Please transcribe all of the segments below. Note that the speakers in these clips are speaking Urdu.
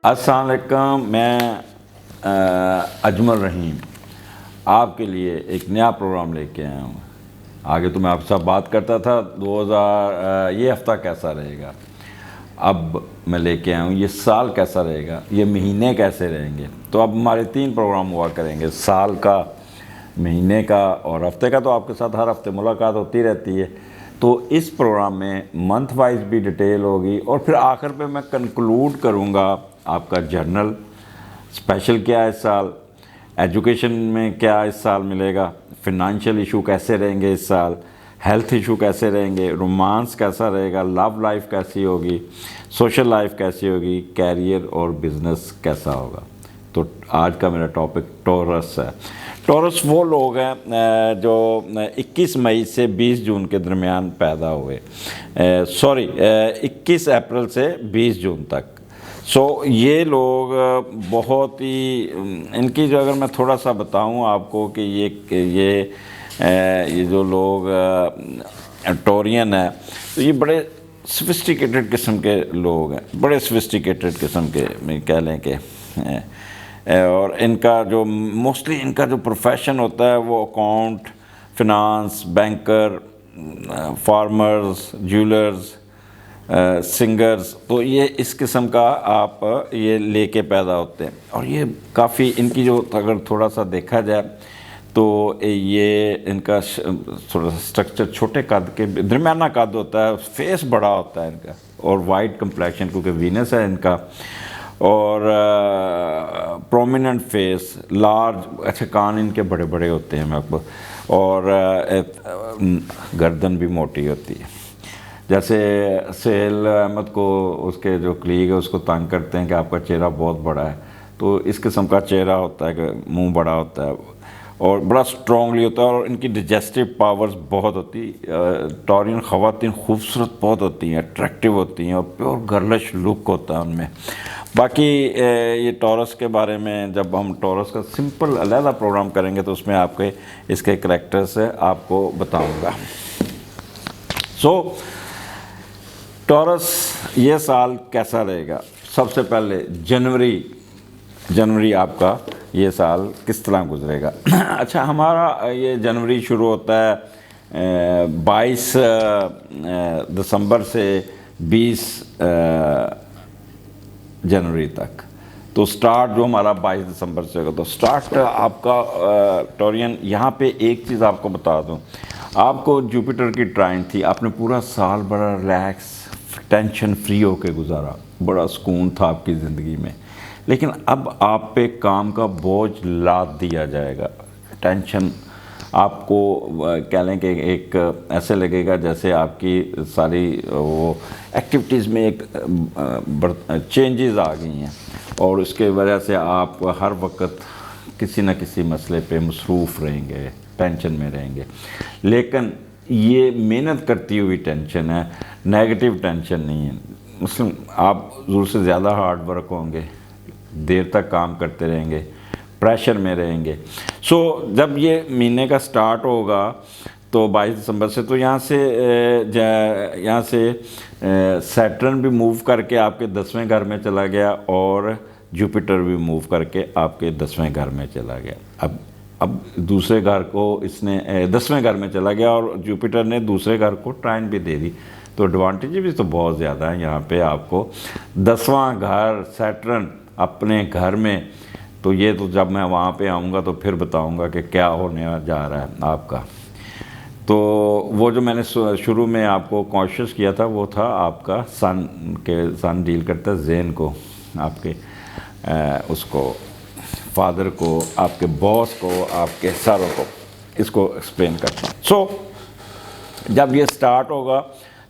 السلام علیکم، میں اجمل رحیم آپ کے لیے ایک نیا پروگرام لے کے آیا ہوں۔ آگے تو میں آپ سے بات کرتا تھا یہ ہفتہ کیسا رہے گا، اب میں لے کے آیا ہوں یہ سال کیسا رہے گا، یہ مہینے کیسے رہیں گے۔ تو اب ہمارے 3 پروگرام ہوا کریں گے، سال کا، مہینے کا اور ہفتے کا۔ تو آپ کے ساتھ ہر ہفتے ملاقات ہوتی رہتی ہے، تو اس پروگرام میں منتھ وائز بھی ڈیٹیل ہوگی، اور پھر آخر پہ میں کنکلوڈ کروں گا آپ کا جرنل اسپیشل کیا ہے اس سال، ایجوکیشن میں کیا اس سال ملے گا، فنانشیل ایشو کیسے رہیں گے اس سال، ہیلتھ ایشو کیسے رہیں گے، رومانس کیسا رہے گا، لو لائف کیسی ہوگی، سوشل لائف کیسی ہوگی، کیریئر اور بزنس کیسا ہوگا۔ تو آج کا میرا ٹاپک ٹورس ہے۔ ٹورس وہ لوگ ہیں جو 21 مئی سے 20 جون کے درمیان پیدا ہوئے، 21 اپریل سے 20 جون تک۔ یہ لوگ بہت ہی، ان کی جو اگر میں تھوڑا سا بتاؤں آپ کو کہ یہ جو لوگ ٹورین ہیں، تو یہ بڑے سفسٹیکیٹڈ قسم کے لوگ ہیں، بڑے سفسٹیکیٹڈ قسم کے کہہ لیں کہ، اور ان کا جو موسٹلی ان کا جو پروفیشن ہوتا ہے وہ account, finance, banker, farmers, jewellers, singers, تو یہ اس قسم کا آپ یہ لے کے پیدا ہوتے ہیں۔ اور یہ کافی ان کی جو اگر تھوڑا سا دیکھا جائے تو یہ ان کا تھوڑا سا اسٹرکچر چھوٹے قد کے درمیانہ قد ہوتا ہے، فیس بڑا ہوتا ہے ان کا، اور وائٹ کمپلیکشن کیونکہ وینس ہے ان کا، اور پرومیننٹ فیس، لارج، اچھے کان ان کے بڑے بڑے ہوتے ہیں آپ کو، اور گردن بھی موٹی ہوتی ہے۔ جیسے سہیل احمد کو اس کے جو کلیگ ہے اس کو تنگ کرتے ہیں کہ آپ کا چہرہ بہت بڑا ہے، تو اس قسم کا چہرہ ہوتا ہے کہ منہ بڑا ہوتا ہے اور بڑا سٹرونگلی ہوتا ہے، اور ان کی ڈائجسٹیو پاورز بہت ہوتی ہے۔ ٹورین خواتین خوبصورت بہت ہوتی ہیں، اٹریکٹیو ہوتی ہیں، اور پیور گرلش لک ہوتا ہے ان میں۔ باقی یہ ٹورس کے بارے میں جب ہم ٹورس کا سمپل علیحدہ پروگرام کریں گے تو اس میں آپ کے اس کے کریکٹرز آپ کو بتاؤں گا۔ ٹورس یہ سال کیسا رہے گا؟ سب سے پہلے جنوری آپ کا یہ سال کس طرح گزرے گا؟ اچھا، ہمارا یہ جنوری شروع ہوتا ہے 22 دسمبر سے 20 جنوری تک، تو سٹارٹ جو ہمارا 22 دسمبر سے ہوگا، تو سٹارٹ آپ کا ٹورین۔ یہاں پہ ایک چیز آپ کو بتا دوں، آپ کو جوپیٹر کی ٹرائن تھی، آپ نے پورا سال بڑا ریلیکس، ٹینشن فری ہو کے گزارا، بڑا سکون تھا آپ کی زندگی میں، لیکن اب آپ پہ کام کا بوجھ لاد دیا جائے گا۔ ٹینشن آپ کو کہہ لیں کہ ایک ایسے لگے گا جیسے آپ کی ساری وہ ایکٹیویٹیز میں ایک چینجز آ گئی ہیں، اور اس کے وجہ سے آپ ہر وقت کسی نہ کسی مسئلے پہ مصروف رہیں گے، ٹینشن میں رہیں گے۔ لیکن یہ محنت کرتی ہوئی ٹینشن ہے، نیگیٹو ٹینشن نہیں ہے۔ مثلا آپ ضرور سے زیادہ ہارڈ ورک ہوں گے، دیر تک کام کرتے رہیں گے، پریشر میں رہیں گے۔ جب یہ مہینے کا سٹارٹ ہوگا تو 22 دسمبر سے، تو یہاں سے سیٹرن بھی موو کر کے آپ کے 10ویں گھر میں چلا گیا، اور جوپیٹر بھی موو کر کے آپ کے 10ویں گھر میں چلا گیا۔ اب دوسرے گھر کو اس نے 10ویں گھر میں چلا گیا، اور جوپیٹر نے دوسرے گھر کو ٹرائن بھی دے دی، تو ایڈوانٹیج بھی تو بہت زیادہ ہیں یہاں پہ آپ کو۔ 10واں گھر سیٹرن اپنے گھر میں، تو یہ تو جب میں وہاں پہ آؤں گا تو پھر بتاؤں گا کہ کیا ہونے جا رہا ہے آپ کا۔ تو وہ جو میں نے شروع میں آپ کو کانشیس کیا تھا وہ تھا آپ کا سن ڈیل کرتا ہے ذہن کو، آپ کے اس کو فادر کو، آپ کے باس کو، آپ کے سروں کو، اس کو ایکسپلین کرتا ہوں۔ جب یہ سٹارٹ ہوگا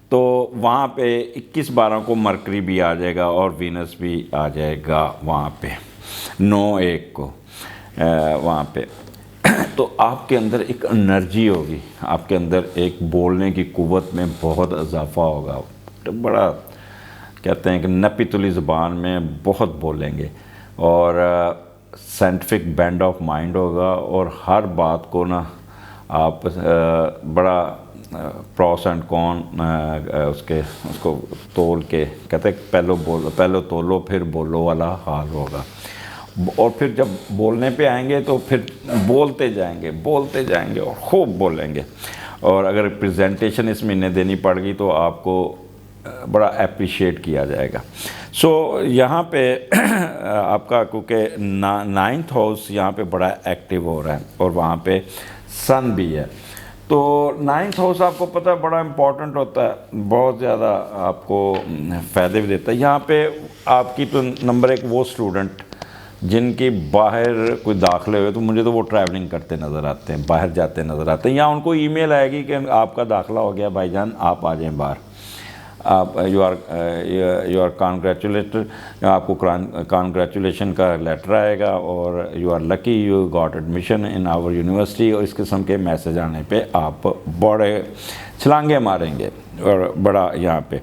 تو وہاں پہ 21/12 کو مرکری بھی آ جائے گا، اور وینس بھی آ جائے گا وہاں پہ 9/1 کو وہاں پہ۔ تو آپ کے اندر ایک انرجی ہوگی، آپ کے اندر ایک بولنے کی قوت میں بہت اضافہ ہوگا، بڑا کہتے ہیں کہ نپی تلی زبان میں بہت بولیں گے، اور سائنٹیفک بینڈ آف مائنڈ ہوگا، اور ہر بات کو نا آپ بڑا پروس اینڈ کون اس کو تول کے کہتے ہیں پہلو تولو پھر بولو والا حال ہوگا، اور پھر جب بولنے پہ آئیں گے تو پھر بولتے جائیں گے اور خوب بولیں گے، اور اگر پریزنٹیشن اس مہینے دینی پڑ گئی تو آپ کو بڑا اپریشیٹ کیا جائے گا۔ سو یہاں پہ آپ کا کیونکہ 9th ہاؤس یہاں پہ بڑا ایکٹیو ہو رہا ہے اور وہاں پہ سن بھی ہے، تو 9th ہاؤس آپ کو پتہ ہے بڑا امپورٹنٹ ہوتا ہے، بہت زیادہ آپ کو فائدے بھی دیتا ہے۔ یہاں پہ آپ کی تو نمبر ایک وہ اسٹوڈنٹ جن کی باہر کوئی داخلے ہوئے، تو مجھے تو وہ ٹریولنگ کرتے نظر آتے ہیں، باہر جاتے نظر آتے ہیں، یا ان کو ای میل آئے گی کہ آپ کا داخلہ ہو گیا بھائی جان، آپ آ جائیں باہر، آپ یو آر کانگریچولیٹڈ، آپ کو کانگریچولیشن کا لیٹر آئے گا، اور you are lucky you got admission in our university, اور اس قسم کے میسج آنے پہ آپ بڑے چھلانگے ماریں گے اور بڑا یہاں پہ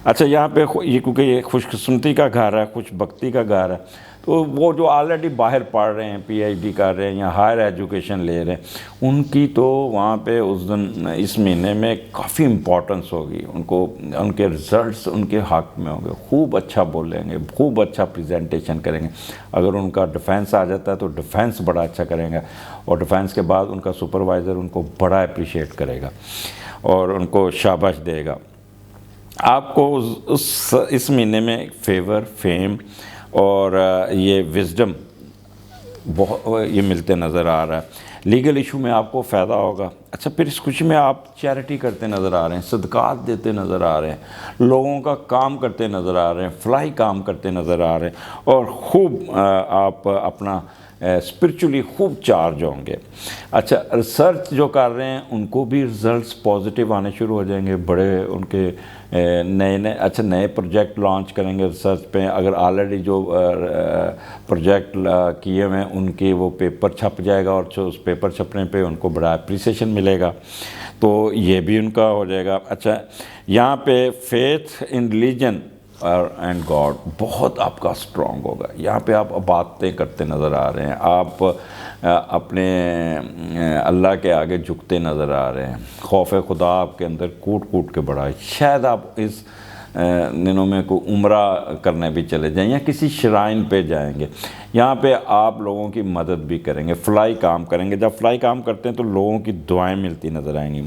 اچھا، یہاں پہ یہ کیونکہ یہ خوش قسمتی کا گھر ہے، خوش بختی کا گھر ہے، تو وہ جو آلریڈی باہر پڑھ رہے ہیں، پی ایچ ڈی کر رہے ہیں یا ہائر ایجوکیشن لے رہے ہیں، ان کی تو وہاں پہ اس مہینے میں کافی امپورٹنس ہوگی، ان کے رزلٹس ان کے حق میں ہوں گے، خوب اچھا بولیں گے، خوب اچھا پریزنٹیشن کریں گے۔ اگر ان کا ڈیفینس آ جاتا ہے تو ڈیفینس بڑا اچھا کریں گا، اور ڈیفینس کے بعد ان کا سپروائزر ان کو بڑا اپریشیٹ کرے گا اور ان کو شاباش دے گا۔ آپ کو اس مہینے میں فیور، فیم اور یہ وزڈم یہ ملتے نظر آ رہا ہے۔ لیگل ایشو میں آپ کو فائدہ ہوگا۔ اچھا، پھر اس خوشی میں آپ چیریٹی کرتے نظر آ رہے ہیں، صدقات دیتے نظر آ رہے ہیں، لوگوں کا کام کرتے نظر آ رہے ہیں، فلاحی کام کرتے نظر آ رہے ہیں، اور خوب آپ اپنا اسپرچولی خوب چارج ہوں گے۔ اچھا، ریسرچ جو کر رہے ہیں ان کو بھی رزلٹس پازیٹیو آنے شروع ہو جائیں گے، بڑے ان کے نئے پروجیکٹ لانچ کریں گے ریسرچ پہ۔ اگر آلریڈی جو پروجیکٹ کیے ہوئے ہیں ان کے وہ پیپر چھپ جائے گا، اور اس پیپر چھپنے پہ ان کو بڑا اپریسیشن ملے گا، تو یہ بھی ان کا ہو جائے گا۔ اچھا، یہاں پہ faith in religion and God بہت آپ کا اسٹرانگ ہوگا۔ یہاں پہ آپ عبادتیں کرتے نظر آ رہے ہیں، آپ اپنے اللہ کے آگے جھکتے نظر آ رہے ہیں، خوف خدا آپ کے اندر کوٹ کے بڑا ہے۔ شاید آپ اس دنوں میں کوئی عمرہ کرنے بھی چلے جائیں یا کسی شرائن پہ جائیں گے، یہاں پہ آپ لوگوں کی مدد بھی کریں گے، فلاحی کام کریں گے۔ جب فلاحی کام کرتے ہیں تو لوگوں کی دعائیں ملتی نظر آئیں گی۔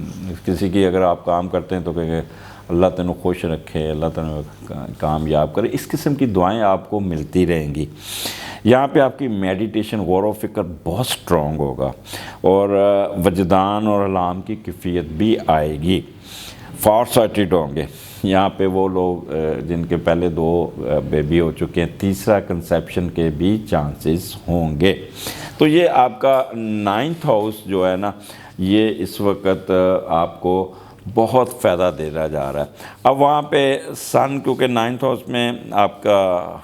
کسی کی اگر آپ کام کرتے ہیں تو کہیں گے اللہ تینوں خوش رکھے، اللہ تینوں کامیاب کرے، اس قسم کی دعائیں آپ کو ملتی رہیں گی۔ یہاں پہ آپ کی میڈیٹیشن، غور و فکر بہت سٹرونگ ہوگا، اور وجدان اور علام کی کیفیت بھی آئے گی۔ فار سائٹڈ ہوں گے یہاں پہ وہ لوگ جن کے پہلے 2 بیبی ہو چکے ہیں، تیسرا کنسیپشن کے بھی چانسز ہوں گے۔ تو یہ آپ کا 9th ہاؤس جو ہے نا، یہ اس وقت آپ کو بہت فائدہ دینا جا رہا ہے۔ اب وہاں پہ سن کیونکہ 9th ہاؤس میں آپ کا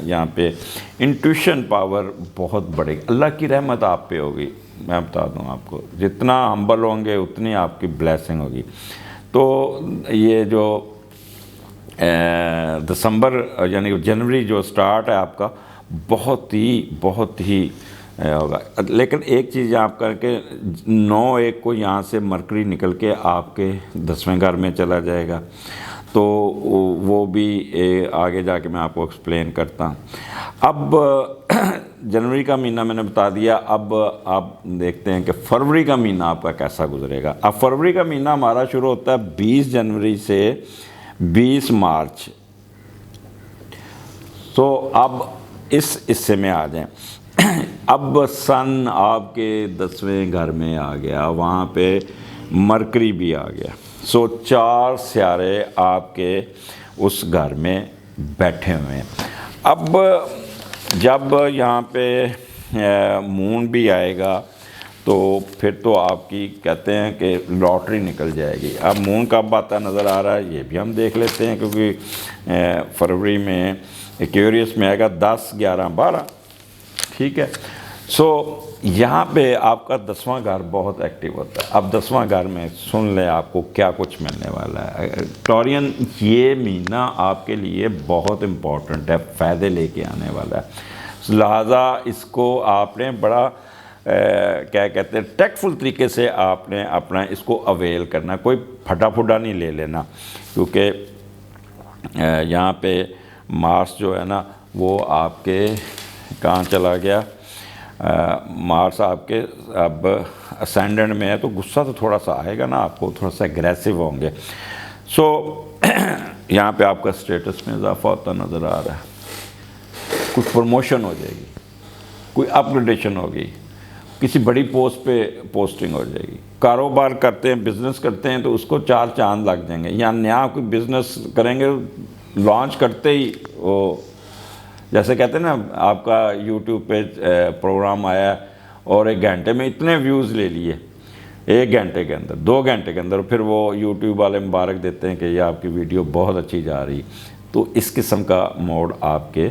یہاں پہ انٹویشن پاور بہت بڑھے گی، اللہ کی رحمت آپ پہ ہوگی۔ میں بتا دوں آپ کو، جتنا ہمبل ہوں گے اتنی آپ کی بلیسنگ ہوگی۔ تو یہ جو دسمبر یعنی جنوری جو سٹارٹ ہے آپ کا، بہت ہی ہوگا۔ لیکن ایک چیز آپ کر کے 9/1 کو یہاں سے مرکری نکل کے آپ کے 10ویں گھر میں چلا جائے گا، تو وہ بھی آگے جا کے میں آپ کو ایکسپلین کرتا ہوں۔ اب جنوری کا مہینہ میں نے بتا دیا، اب آپ دیکھتے ہیں کہ فروری کا مہینہ آپ کا کیسا گزرے گا۔ اب فروری کا مہینہ ہمارا شروع ہوتا ہے 20 جنوری سے 20 مارچ۔ تو اب اس حصے میں آ جائیں۔ اب سن آپ کے 10ویں گھر میں آ گیا، وہاں پہ مرکری بھی آ گیا۔ سو 4 سیارے آپ کے اس گھر میں بیٹھے ہوئے ہیں۔ اب جب یہاں پہ مون بھی آئے گا تو پھر تو آپ کی کہتے ہیں کہ لاٹری نکل جائے گی۔ اب مون کب آتا نظر آ رہا ہے یہ بھی ہم دیکھ لیتے ہیں، کیونکہ فروری میں ایکویریس میں آئے گا 10، 11، 12، ٹھیک ہے۔ سو یہاں پہ آپ کا 10واں گھر بہت ایکٹیو ہوتا ہے۔ اب 10واں گھر میں سن لیں آپ کو کیا کچھ ملنے والا ہے۔ ٹورین، یہ مہینہ آپ کے لیے بہت امپورٹنٹ ہے، فائدے لے کے آنے والا ہے، لہٰذا اس کو آپ نے بڑا کیا کہتے ہیں ٹیکٹفل طریقے سے آپ نے اپنا اس کو اویل کرنا، کوئی پھٹا پھٹا نہیں لے لینا، کیونکہ یہاں پہ مارس جو ہے نا وہ آپ کے کہاں چلا گیا، مارس آپ کے اب اسینڈنٹ میں ہے، تو غصہ تو تھوڑا سا آئے گا نا، آپ کو تھوڑا سا اگریسو ہوں گے. سو یہاں پہ آپ کا اسٹیٹس میں اضافہ ہوتا نظر آ رہا ہے، کچھ پروموشن ہو جائے گی، کوئی اپ گریڈیشن ہوگی، کسی بڑی پوسٹ پہ پوسٹنگ ہو جائے گی. کاروبار کرتے ہیں، بزنس کرتے ہیں تو اس کو 4 چاند لگ جائیں گے، یا نیا کوئی بزنس کریں گے لانچ کرتے ہی وہ جیسے کہتے ہیں نا آپ کا یوٹیوب پہ پروگرام آیا اور 1 گھنٹے میں اتنے ویوز لے لیے، 1 گھنٹے کے اندر، 2 گھنٹے کے اندر، پھر وہ یوٹیوب والے مبارک دیتے ہیں کہ یہ آپ کی ویڈیو بہت اچھی جا رہی. تو اس قسم کا موڈ آپ کے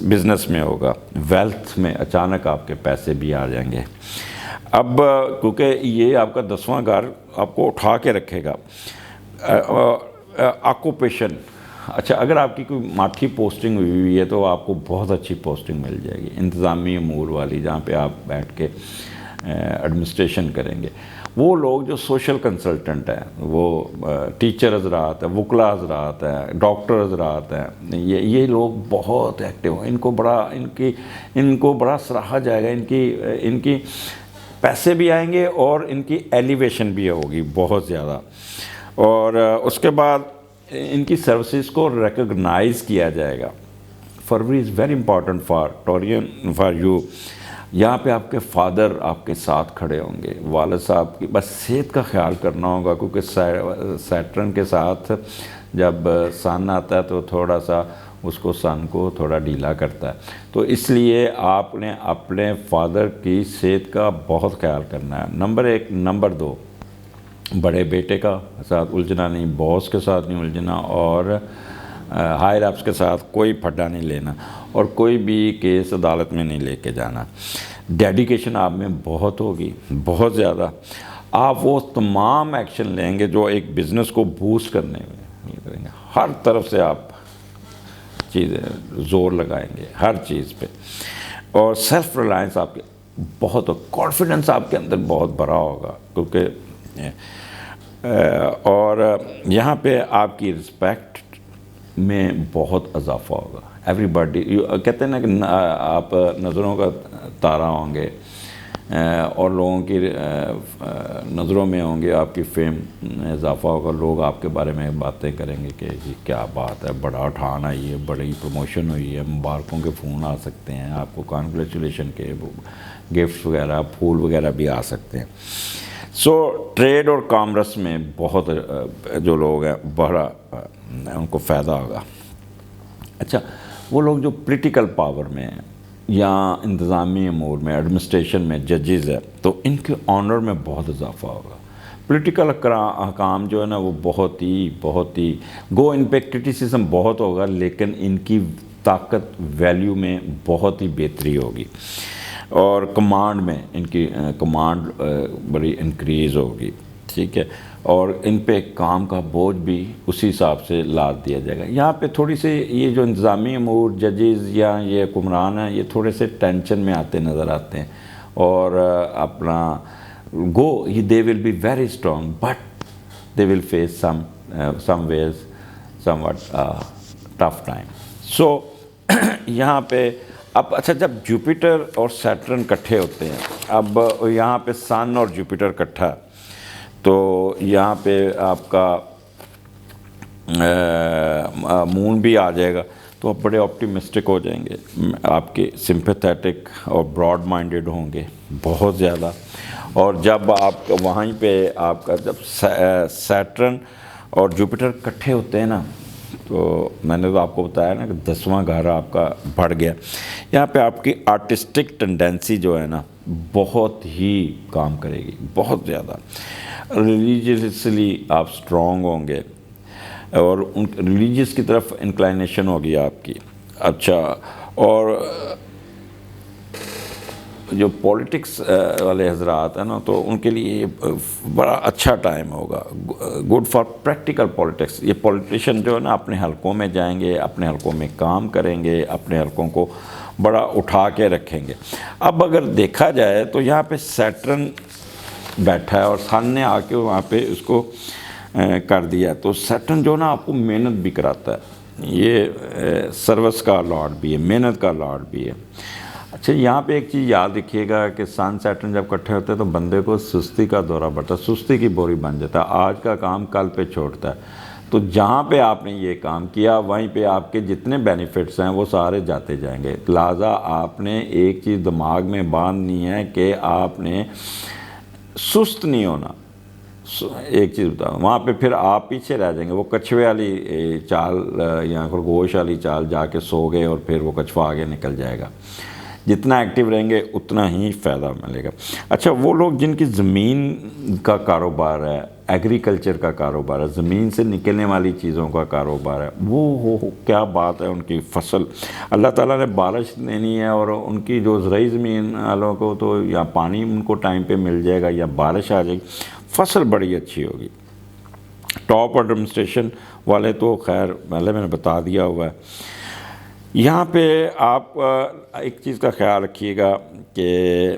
بزنس میں ہوگا، ویلتھ میں اچانک آپ کے پیسے بھی آ جائیں گے. اب کیونکہ یہ آپ کا 10واں گھر آپ کو اٹھا کے رکھے گا. آکوپیشن، اچھا اگر آپ کی کوئی ماٹھی پوسٹنگ ہوئی ہے تو آپ کو بہت اچھی پوسٹنگ مل جائے گی، انتظامی امور والی، جہاں پہ آپ بیٹھ کے ایڈمنسٹریشن کریں گے. وہ لوگ جو سوشل کنسلٹنٹ ہیں، وہ ٹیچر حضرات ہیں، وکلا حضرات ہیں، ڈاکٹر حضرات ہیں، یہ لوگ بہت ایکٹیو ہیں، ان کو بڑا سراہا جائے گا، ان کی پیسے بھی آئیں گے اور ان کی ایلیویشن بھی ہوگی بہت زیادہ. اور اس کے بعد ان کی سروسز کو ریکگنائز کیا جائے گا. February is very important for Taurean, for you. یہاں پہ آپ کے فادر آپ کے ساتھ کھڑے ہوں گے، والد صاحب کی بس صحت کا خیال کرنا ہوگا، کیونکہ سیٹرن کے ساتھ جب سن آتا ہے تو تھوڑا سا اس کو سن کو تھوڑا ڈھیلا کرتا ہے، تو اس لیے آپ نے اپنے فادر کی صحت کا بہت خیال کرنا ہے. نمبر 1. نمبر 2، بڑے بیٹے کا ساتھ الجھنا نہیں، باس کے ساتھ نہیں الجھنا، اور ہائر اپس کے ساتھ کوئی پھڈا نہیں لینا، اور کوئی بھی کیس عدالت میں نہیں لے کے جانا. ڈیڈیکیشن آپ میں بہت ہوگی، بہت زیادہ. آپ وہ تمام ایکشن لیں گے جو ایک بزنس کو بوسٹ کرنے میں کریں گے، ہر طرف سے آپ چیزیں زور لگائیں گے ہر چیز پہ. اور سیلف ریلائنس آپ کے بہت، کانفیڈنس آپ کے اندر بہت بڑا ہوگا، کیونکہ اور یہاں پہ آپ کی رسپیکٹ میں بہت اضافہ ہوگا. ایوری باڈی کہتے ہیں نا کہ آپ نظروں کا تارا ہوں گے، اور لوگوں کی نظروں میں ہوں گے، آپ کی فیم میں اضافہ ہوگا. لوگ آپ کے بارے میں باتیں کریں گے کہ جی کیا بات ہے، بڑا اٹھان آئی ہے، بڑی پروموشن ہوئی ہے، مبارکوں کے فون آ سکتے ہیں آپ کو، کانگریچولیشن کے گفٹس وغیرہ، پھول وغیرہ بھی آ سکتے ہیں. سو ٹریڈ اور کامرس میں بہت جو لوگ ہیں بڑا ان کو فائدہ ہوگا. اچھا وہ لوگ جو پولیٹیکل پاور میں ہیں یا انتظامی امور میں، ایڈمنسٹریشن میں ججز ہیں، تو ان کے آنر میں بہت اضافہ ہوگا. پولیٹیکل حکام جو ہے نا وہ بہت ہی گو ان پہ کرٹیسزم بہت ہوگا، لیکن ان کی طاقت ویلیو میں بہت ہی بہتری ہوگی. اور کمانڈ میں ان کی کمانڈ بڑی انکریز ہوگی، ٹھیک ہے. اور ان پہ کام کا بوجھ بھی اسی حساب سے لاد دیا جائے گا. یہاں پہ تھوڑی سی یہ جو انتظامی امور، ججز یا یہ حکمران ہیں، یہ تھوڑے سے ٹینشن میں آتے نظر آتے ہیں، اور اپنا they will be very strong, but they will face some ways somewhat tough time. So یہاں پہ اب اچھا جب جوپیٹر اور سیٹرن کٹھے ہوتے ہیں، اب یہاں پہ سن اور جوپیٹر کٹھا، تو یہاں پہ آپ کا مون بھی آ جائے گا، تو آپ بڑے آپٹیمسٹک ہو جائیں گے، آپ کے سمپیتھیٹک اور براڈ مائنڈڈ ہوں گے بہت زیادہ. اور جب آپ وہیں پہ آپ کا جب سیٹرن اور جوپیٹر کٹھے ہوتے ہیں نا، تو میں نے تو آپ کو بتایا نا کہ 10واں گھر آپ کا بڑھ گیا. یہاں پہ آپ کی آرٹسٹک ٹینڈنسی جو ہے نا بہت ہی کام کرے گی، بہت زیادہ. ریلیجیسلی آپ سٹرونگ ہوں گے، اور ان ریلیجیس کی طرف انکلائنیشن ہوگی آپ کی. اچھا، اور جو پولیٹکس والے حضرات ہیں نا، تو ان کے لیے بڑا اچھا ٹائم ہوگا، گڈ فار پریکٹیکل پولیٹکس. یہ پولیٹیشین جو ہے نا اپنے حلقوں میں جائیں گے، اپنے حلقوں میں کام کریں گے، اپنے حلقوں کو بڑا اٹھا کے رکھیں گے۔ اب اگر دیکھا جائے تو یہاں پہ سیٹرن بیٹھا ہے اور سن نے آ کے وہاں پہ اس کو کر دیا، تو سیٹرن جو نا آپ کو محنت بھی کراتا ہے، یہ سروس کا لارڈ بھی ہے، محنت کا لارڈ بھی ہے۔ اچھا یہاں پہ ایک چیز یاد رکھیے گا کہ سن سیٹرن جب اکٹھے ہوتے ہیں تو بندے کو سستی کا دورہ پڑتا ہے، سستی کی بوری بن جاتا ہے، آج کا کام کل پہ چھوڑتا ہے۔ تو جہاں پہ آپ نے یہ کام کیا وہیں پہ آپ کے جتنے بینیفٹس ہیں وہ سارے جاتے جائیں گے۔ لہٰذا آپ نے ایک چیز دماغ میں باندھنی ہے کہ آپ نے سست نہیں ہونا۔ ایک چیز بتاؤں، وہاں پہ پھر آپ پیچھے رہ جائیں گے، وہ کچھوے والی چال یا خرگوش والی چال جا کے سو گئے اور پھر وہ کچھوا آگے نکل جائے گا۔ جتنا ایکٹیو رہیں گے اتنا ہی فائدہ ملے گا۔ اچھا وہ لوگ جن کی زمین کا کاروبار ہے، ایگریکلچر کا کاروبار ہے، زمین سے نکلنے والی چیزوں کا کاروبار ہے، وہ کیا بات ہے، ان کی فصل اللہ تعالیٰ نے بارش دینی ہے اور ان کی جو زرعی زمین والوں کو تو یا پانی ان کو ٹائم پہ مل جائے گا یا بارش آ جائے گی، فصل بڑی اچھی ہوگی۔ ٹاپ ایڈمنسٹریشن والے تو خیر پہلے میں نے بتا دیا ہوا ہے۔ یہاں پہ آپ ایک چیز کا خیال رکھیے گا کہ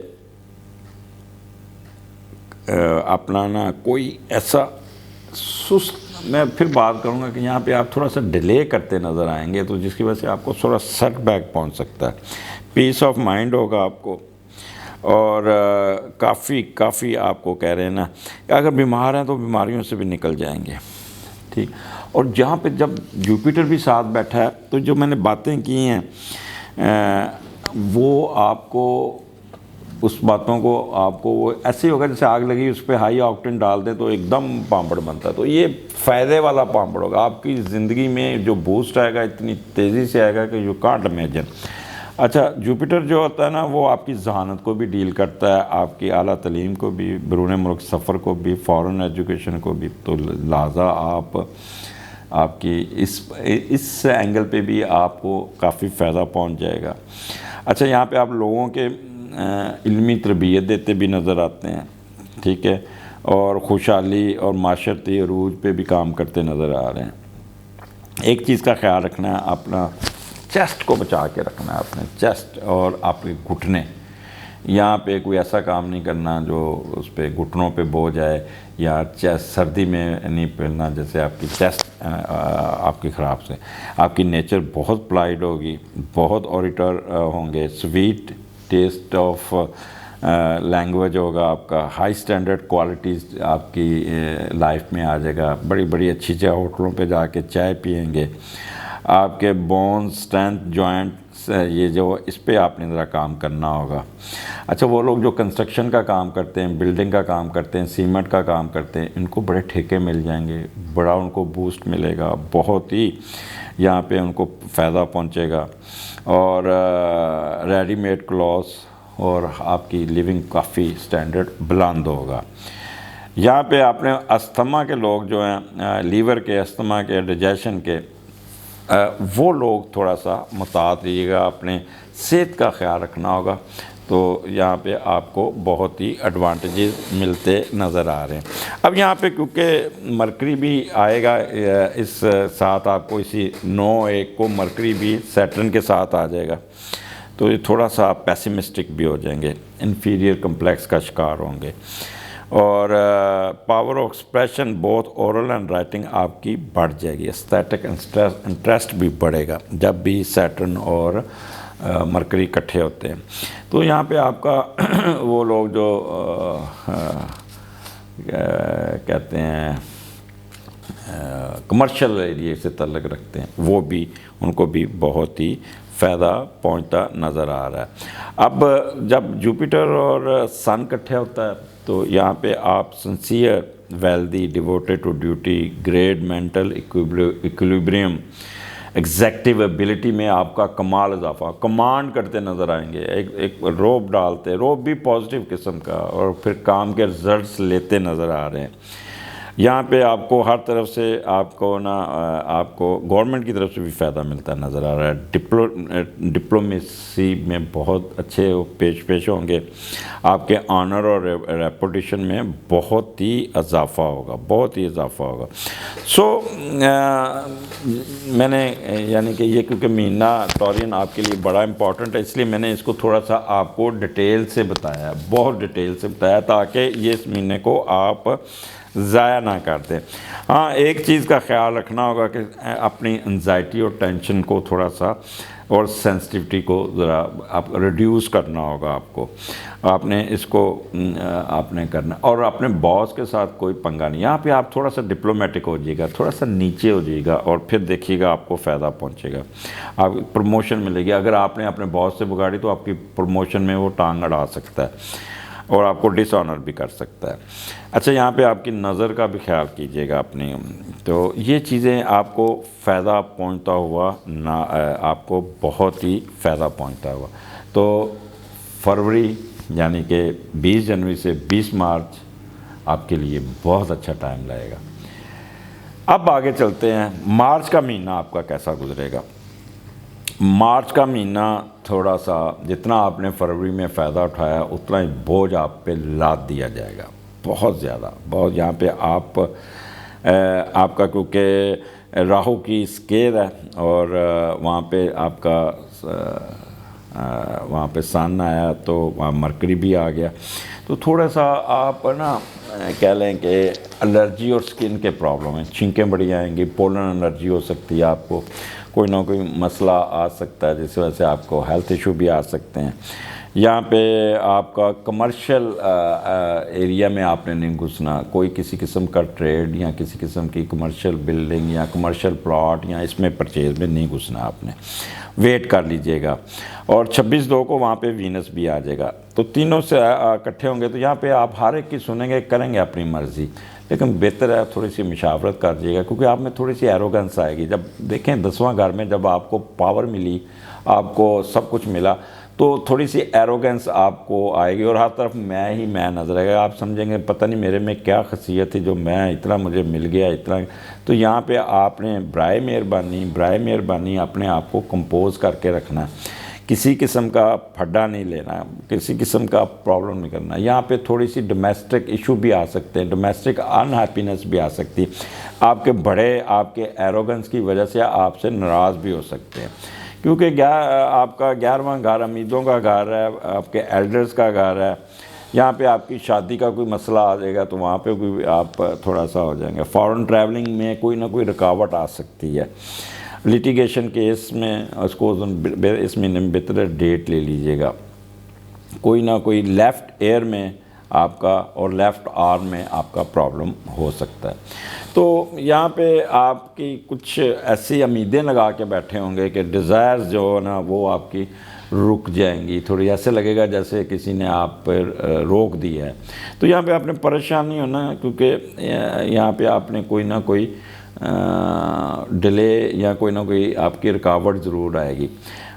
اپنا نا کوئی ایسا سست، میں پھر بات کروں گا کہ یہاں پہ آپ تھوڑا سا ڈیلے کرتے نظر آئیں گے تو جس کی وجہ سے آپ کو تھوڑا سیٹ بیک پہنچ سکتا ہے۔ پیس آف مائنڈ ہوگا آپ کو، اور کافی آپ کو کہہ رہے ہیں نا کہ اگر بیمار ہیں تو بیماریوں سے بھی نکل جائیں گے، ٹھیک۔ اور جہاں پہ جب جوپیٹر بھی ساتھ بیٹھا ہے تو جو میں نے باتیں کی ہیں وہ آپ کو اس باتوں کو آپ کو وہ ایسے ہی ہوگا جیسے آگ لگی اس پہ ہائی آکٹین ڈال دیں تو ایک دم پامپڑ بنتا ہے، تو یہ فائدے والا پامپڑ ہوگا آپ کی زندگی میں، جو بوسٹ آئے گا اتنی تیزی سے آئے گا کہ یو کانٹ امیجن۔ اچھا جوپیٹر جو ہوتا ہے نا وہ آپ کی ذہانت کو بھی ڈیل کرتا ہے، آپ کی اعلیٰ تعلیم کو بھی، بیرون ملک سفر کو بھی، فارن ایجوکیشن کو بھی، تو لہٰذا آپ کی اس اینگل پہ بھی آپ کو کافی فائدہ پہنچ جائے گا۔ اچھا یہاں پہ آپ لوگوں کے علمی تربیت دیتے بھی نظر آتے ہیں، ٹھیک ہے، اور خوشحالی اور معاشرتی عروج پہ بھی کام کرتے نظر آ رہے ہیں۔ ایک چیز کا خیال رکھنا ہے، اپنا چیسٹ کو بچا کے رکھنا ہے، اپنے چیسٹ اور آپ کے گھٹنے، یہاں پہ کوئی ایسا کام نہیں کرنا جو اس پہ گھٹنوں پہ بوجھ آئے، یا چیسٹ سردی میں نہیں پہننا جیسے آپ کی چیسٹ آپ کی خراب سے۔ آپ کی نیچر بہت پلائڈ ہوگی، بہت اوریٹر ہوں گے، سویٹ ٹیسٹ آف لینگویج ہوگا آپ کا، ہائی سٹینڈرڈ کوالٹیز آپ کی لائف میں آ جائے گا، بڑی بڑی اچھی ہوٹلوں پہ جا کے چائے پئیں گے۔ آپ کے بونز، اسٹرینتھ، جوائنٹس، یہ جو اس پہ آپ نے ذرا کام کرنا ہوگا۔ اچھا وہ لوگ جو کنسٹرکشن کا کام کرتے ہیں، بلڈنگ کا کام کرتے ہیں، سیمنٹ کا کام کرتے ہیں، ان کو بڑے ٹھیکے مل جائیں گے، بڑا ان کو بوسٹ ملے گا، بہت ہی یہاں پہ ان کو فائدہ پہنچے گا۔ اور ریڈی میڈ کلوتھس اور آپ کی لیونگ کافی سٹینڈرڈ بلند ہوگا۔ یہاں پہ آپ نے استھما کے لوگ جو ہیں، لیور کے، استھما کے، ڈائجیشن کے، وہ لوگ تھوڑا سا محتاط رہیے گا، اپنے صحت کا خیال رکھنا ہوگا، تو یہاں پہ آپ کو بہت ہی ایڈوانٹیجز ملتے نظر آ رہے ہیں۔ اب یہاں پہ کیونکہ مرکری بھی آئے گا اس ساتھ، آپ کو اسی 9/1 کو مرکری بھی سیٹرن کے ساتھ آ جائے گا، تو یہ تھوڑا سا آپ پیسیمسٹک بھی ہو جائیں گے، انفیریئر کمپلیکس کا شکار ہوں گے، اور power of expression both oral and writing آپ کی بڑھ جائے گی، ایستھیٹک انٹرسٹ بھی بڑھے گا جب بھی سیٹرن اور مرکری اکٹھے ہوتے ہیں۔ تو یہاں پہ آپ کا وہ لوگ جو کہتے ہیں کمرشل ایریے سے تعلق رکھتے ہیں، وہ بھی ان کو بھی بہت ہی فائدہ پہنچتا نظر آ رہا ہے۔ اب جب جوپیٹر اور سن اکٹھے ہوتا ہے تو یہاں پہ آپ sincere, wealthy, devoted to duty, great mental equilibrium, executive ability میں آپ کا کمال اضافہ، کمانڈ کرتے نظر آئیں گے، ایک روب ڈالتے، روب بھی پازیٹیو قسم کا، اور پھر کام کے رزلٹس لیتے نظر آ رہے ہیں۔ یہاں پہ آپ کو ہر طرف سے آپ کو نا آپ کو گورنمنٹ کی طرف سے بھی فائدہ ملتا نظر آ رہا ہے. ڈپلومیسی میں بہت اچھے پیش ہوں گے. آپ کے آنر اور ریپوٹیشن میں بہت ہی اضافہ ہوگا, بہت ہی اضافہ ہوگا. سو میں نے یعنی کہ یہ کیونکہ مہینہ ٹورین آپ کے لیے بڑا امپورٹنٹ ہے, اس لیے میں نے اس کو تھوڑا سا آپ کو ڈیٹیل سے بتایا, بہت ڈیٹیل سے بتایا, تاکہ یہ اس مہینے کو آپ ضائع نہ کر دیں. ہاں ایک چیز کا خیال رکھنا ہوگا کہ اپنی انزائٹی اور ٹینشن کو تھوڑا سا اور سینسٹیوٹی کو ذرا آپ ریڈیوس کرنا ہوگا. آپ نے اس کو آپ نے کرنا, اور اپنے باس کے ساتھ کوئی پنگا نہیں. یہاں پہ آپ تھوڑا سا ڈپلومیٹک ہو جائے گا, تھوڑا سا نیچے ہو جائے گا, اور پھر دیکھیے گا آپ کو فائدہ پہنچے گا, آپ پروموشن ملے گی. اگر آپ نے اپنے باس سے بگاڑی تو آپ کی پروموشن میں وہ ٹانگ اڑا سکتا ہے اور آپ کو ڈس آنر بھی کر سکتا ہے. اچھا یہاں پہ آپ کی نظر کا بھی خیال کیجیے گا اپنی. تو یہ چیزیں آپ کو فائدہ پہنچتا ہوا نہ, آپ کو بہت ہی فائدہ پہنچتا ہوا. تو فروری یعنی کہ 20 جنوری سے 20 مارچ آپ کے لیے بہت اچھا ٹائم لائے گا. اب آگے چلتے ہیں, مارچ کا مہینہ آپ کا کیسا گزرے گا. مارچ کا مہینہ تھوڑا سا جتنا آپ نے فروری میں فائدہ اٹھایا اتنا ہی بوجھ آپ پہ لاد دیا جائے گا, بہت زیادہ, بہت. یہاں پہ آپ کا کیونکہ راہو کی اسکیئر ہے, اور وہاں پہ آپ کا وہاں پہ سن آیا تو وہاں مرکری بھی آ گیا, تو تھوڑا سا آپ نا کہہ لیں کہ الرجی اور سکن کے پرابلم ہیں, چھینکیں بڑی آئیں گی, پولن الرجی ہو سکتی ہے, آپ کو کوئی نہ کوئی مسئلہ آ سکتا ہے جس وجہ سے آپ کو ہیلتھ ایشو بھی آ سکتے ہیں. یہاں پہ آپ کا کمرشل ایریا میں آپ نے نہیں گھسنا, کوئی کسی قسم کا ٹریڈ یا کسی قسم کی کمرشل بلڈنگ یا کمرشل پلاٹ یا اس میں پرچیز میں نہیں گھسنا, آپ نے ویٹ کر لیجئے گا. اور 26/2 کو وہاں پہ وینس بھی آ جائے گا, تو تینوں سے اکٹھے ہوں گے. تو یہاں پہ آپ ہر ایک کی سنیں گے, کریں گے اپنی مرضی, لیکن بہتر ہے تھوڑی سی مشاورت کر دیجیے گا, کیونکہ آپ میں تھوڑی سی ایروگنس آئے گی. جب دیکھیں 10واں گھر میں جب آپ کو پاور ملی, آپ کو سب کچھ ملا, تو تھوڑی سی ایروگنس آپ کو آئے گی, اور ہر طرف میں نظر آئے گا. آپ سمجھیں گے پتہ نہیں میرے میں کیا خاصیت ہے جو میں اتنا مجھے مل گیا اتنا. تو یہاں پہ آپ نے برائے مہربانی اپنے آپ کو کمپوز کر کے رکھنا ہے, کسی قسم کا پھڈا نہیں لینا, کسی قسم کا پرابلم نہیں کرنا. یہاں پہ تھوڑی سی ڈومیسٹک ایشو بھی آ سکتے ہیں, ڈومیسٹک ان ہیپینس بھی آ سکتی ہے. آپ کے بڑے آپ کے ایروگنس کی وجہ سے آپ سے ناراض بھی ہو سکتے ہیں, کیونکہ آپ کا 11واں گھر امیدوں کا گھر ہے, آپ کے ایلڈرز کا گھر ہے. یہاں پہ آپ کی شادی کا کوئی مسئلہ آ جائے گا تو وہاں پہ کوئی آپ تھوڑا سا ہو جائیں گے. فارن ٹریولنگ میں کوئی نہ کوئی رکاوٹ آ سکتی ہے. لیٹیگیشن کیس میں اس کو اس مہینے میں بہتر ڈیٹ لے لیجئے گا. کوئی نہ کوئی لیفٹ ایئر میں آپ کا اور لیفٹ آرم میں آپ کا پرابلم ہو سکتا ہے. تو یہاں پہ آپ کی کچھ ایسی امیدیں لگا کے بیٹھے ہوں گے کہ ڈیزائرز جو ہے نا وہ آپ کی رک جائیں گی, تھوڑی ایسے لگے گا جیسے کسی نے آپ پر روک دی ہے. تو یہاں پہ آپ نے پریشان نہیں ہونا, کیونکہ یہاں پہ آپ نے کوئی نہ کوئی ڈیلے یا کوئی نہ کوئی آپ کی رکاوٹ ضرور آئے گی.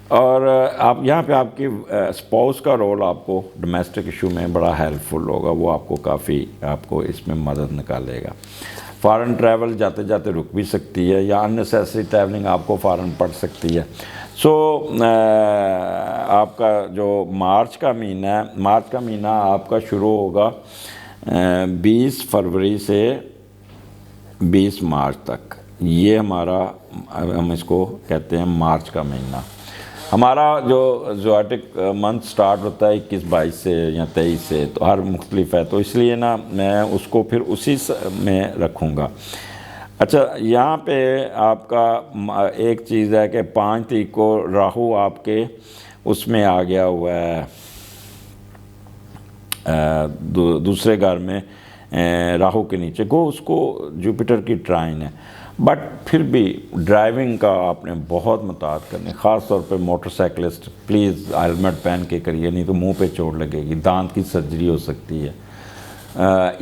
اور آپ یہاں پہ آپ کی اسپاؤس کا رول آپ کو ڈومیسٹک ایشو میں بڑا ہیلپ فل ہوگا, وہ آپ کو کافی آپ کو اس میں مدد نکالے گا. فارن ٹریول جاتے جاتے رک بھی سکتی ہے, یا ان نیسیسری ٹریولنگ آپ کو فارن پڑ سکتی ہے. سو آپ کا جو مارچ کا مہینہ آپ کا شروع ہوگا 20 فروری سے 20 مارچ تک. یہ ہمارا, ہم اس کو کہتے ہیں مارچ کا مہینہ. ہمارا جو زوڈیک منتھ سٹارٹ ہوتا ہے 21-22 سے یا 23 سے, تو ہر مختلف ہے, تو اس لیے نا میں اس کو پھر اسی میں رکھوں گا. اچھا یہاں پہ آپ کا ایک چیز ہے کہ 5 تاریخ کو راہو آپ کے اس میں آ گیا ہوا ہے, دوسرے گھر میں راہو کے نیچے کو, اس کو جوپیٹر کی ٹرائن ہے. بٹ پھر بھی ڈرائیونگ کا آپ نے بہت مطالعہ کرنے, خاص طور پہ موٹر سائیکلسٹ پلیز ہیلمٹ پہن کے کریے, نہیں تو منہ پہ چوٹ لگے گی. دانت کی سرجری ہو سکتی ہے,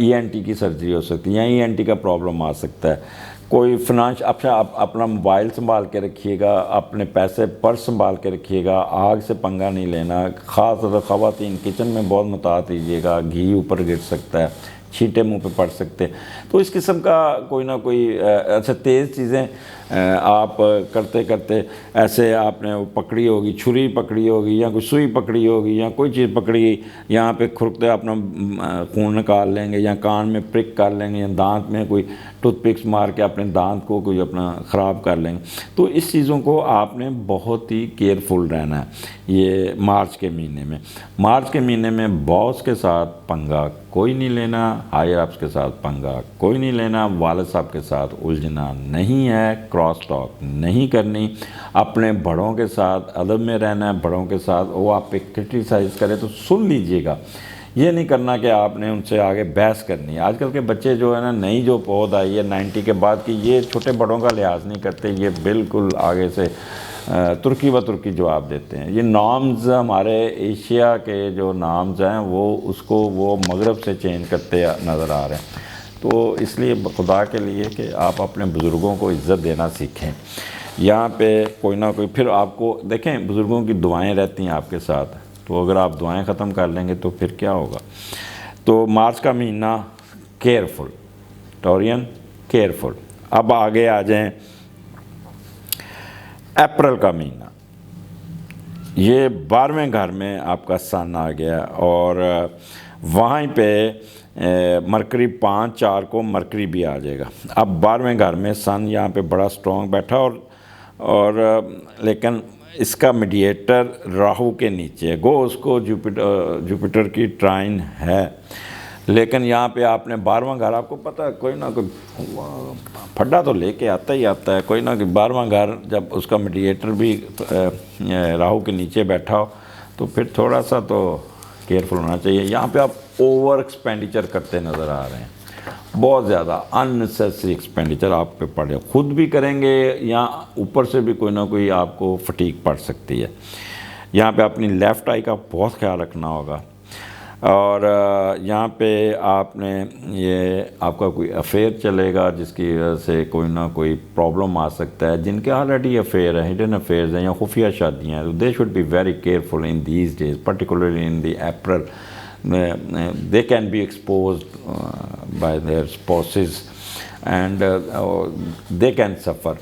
ENT کی سرجری ہو سکتی ہے, یا ENT کا پرابلم آ سکتا ہے. کوئی اپنا موبائل سنبھال کے رکھیے گا, اپنے پیسے پرس سنبھال کے رکھیے گا, آگ سے پنگا نہیں لینا. خاص طور پر خواتین کچن میں بہت مطالعہ کیجیے گا, گھی اوپر گر سکتا ہے, چھینٹے منہ پہ پڑ سکتے ہیں۔ تو اس قسم کا کوئی نہ کوئی اچھا تیز چیزیں آپ کرتے کرتے ایسے آپ نے پکڑی ہوگی، چھری پکڑی ہوگی یا کوئی سوئی پکڑی ہوگی یا کوئی چیز پکڑی، یہاں پہ کھرکتے اپنا خون نکال لیں گے یا کان میں پرک کر لیں گے یا دانت میں کوئی ٹوتھ پکس مار کے اپنے دانت کو کوئی اپنا خراب کر لیں گے۔ تو اس چیزوں کو آپ نے بہت ہی کیئرفل رہنا ہے۔ یہ مارچ کے مہینے میں، مارچ کے مہینے میں باس کے ساتھ پنگا کوئی نہیں لینا، ہائر اپس کے ساتھ پنگا کوئی نہیں لینا، والد صاحب کے ساتھ الجھنا نہیں ہے، کراس ٹاک نہیں کرنی، اپنے بڑوں کے ساتھ ادب میں رہنا ہے۔ بڑوں کے ساتھ وہ آپ پہ کرٹیسائز کرے تو سن لیجئے گا، یہ نہیں کرنا کہ آپ نے ان سے آگے بحث کرنی ہے۔ آج کل کے بچے جو ہے نا، نئی جو پود آئی ہے 90 کے بعد کی، یہ چھوٹے بڑوں کا لحاظ نہیں کرتے، یہ بالکل آگے سے ترکی و ترکی جواب دیتے ہیں۔ یہ نامز ہمارے ایشیا کے جو نامز ہیں وہ مغرب سے چینج کرتے نظر آ رہے ہیں۔ تو اس لیے خدا کے لیے کہ آپ اپنے بزرگوں کو عزت دینا سیکھیں۔ یہاں پہ کوئی نہ کوئی پھر آپ کو دیکھیں، بزرگوں کی دعائیں رہتی ہیں آپ کے ساتھ، تو اگر آپ دعائیں ختم کر لیں گے تو پھر کیا ہوگا۔ تو مارچ کا مہینہ کیئرفل، ٹورین کیئرفل۔ اب آگے آ جائیں اپریل کا مہینہ، یہ 12ویں گھر میں آپ کا سن آ گیا اور وہیں پہ مرکری 5/4 کو مرکری بھی آ جائے گا۔ اب 12ویں گھر میں سن یہاں پہ بڑا سٹرونگ بیٹھا اور لیکن اس کا میڈیٹر راہو کے نیچے ہے، گو اس کو جوپیٹر کی ٹرائن ہے، لیکن یہاں پہ آپ نے 12واں گھر، آپ کو پتہ ہے کوئی نہ کوئی پھڈا تو لے کے آتا ہی آتا ہے، کوئی نہ کوئی 12واں گھر جب اس کا میڈیٹر بھی راہو کے نیچے بیٹھا ہو تو پھر تھوڑا سا تو کیئرفل ہونا چاہیے۔ یہاں پہ آپ اوور ایکسپینڈیچر کرتے نظر آ رہے ہیں، بہت زیادہ اننیسیسری ایکسپینڈیچر آپ پہ پڑے، خود بھی کریں گے یا اوپر سے بھی کوئی نہ کوئی آپ کو فٹیگ پڑ سکتی ہے۔ یہاں پہ اپنی لیفٹ آئی کا بہت خیال رکھنا ہوگا، اور یہاں پہ آپ نے یہ آپ کا کوئی افیئر چلے گا جس کی وجہ سے کوئی نہ کوئی پرابلم آ سکتا ہے۔ جن کے آلریڈی افیئر ہیں، ہڈن افیئرز ہیں یا خفیہ شادیاں ہیں، they should be very careful in these days, particularly in the April. they can be exposed by their spouses and they can suffer۔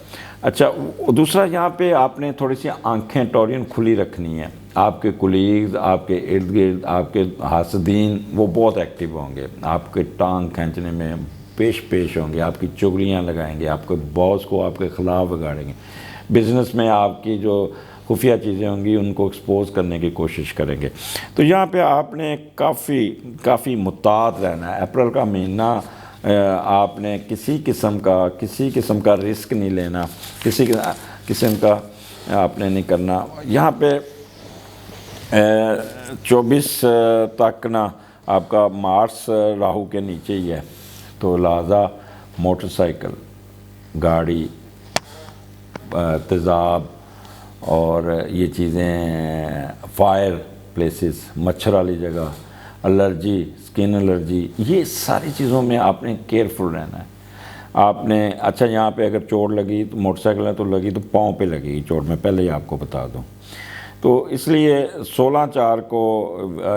اچھا دوسرا، یہاں پہ آپ نے تھوڑی سی آنکھیں ٹورین کھلی رکھنی ہیں۔ آپ کے کولیگز، آپ کے ارد گرد آپ کے حاسدین وہ بہت ایکٹیو ہوں گے، آپ کے ٹانگ کھینچنے میں پیش ہوں گے، آپ کی چغلیاں لگائیں گے، آپ کے باس کو آپ کے خلاف بگاڑیں گے، بزنس میں آپ کی جو خفیہ چیزیں ہوں گی ان کو ایکسپوز کرنے کی کوشش کریں گے۔ تو یہاں پہ آپ نے کافی محتاط رہنا ہے۔ اپریل کا مہینہ آپ نے کسی قسم کا رسک نہیں لینا، کسی قسم کا آپ نے نہیں کرنا۔ یہاں پہ 24 تک نا آپ کا مارس راہو کے نیچے ہی ہے، تو لہذا موٹر سائیکل، گاڑی، تیزاب اور یہ چیزیں، فائر پلیسز، مچھر والی جگہ، الرجی، اسکن الرجی، یہ ساری چیزوں میں آپ نے کیئرفل رہنا ہے۔ آپ نے اچھا یہاں پہ اگر چوٹ لگی تو موٹر سائیکل ہے تو لگی تو پاؤں پہ لگے گی چوٹ، میں پہلے ہی آپ کو بتا دوں۔ تو اس لیے 16/4 کو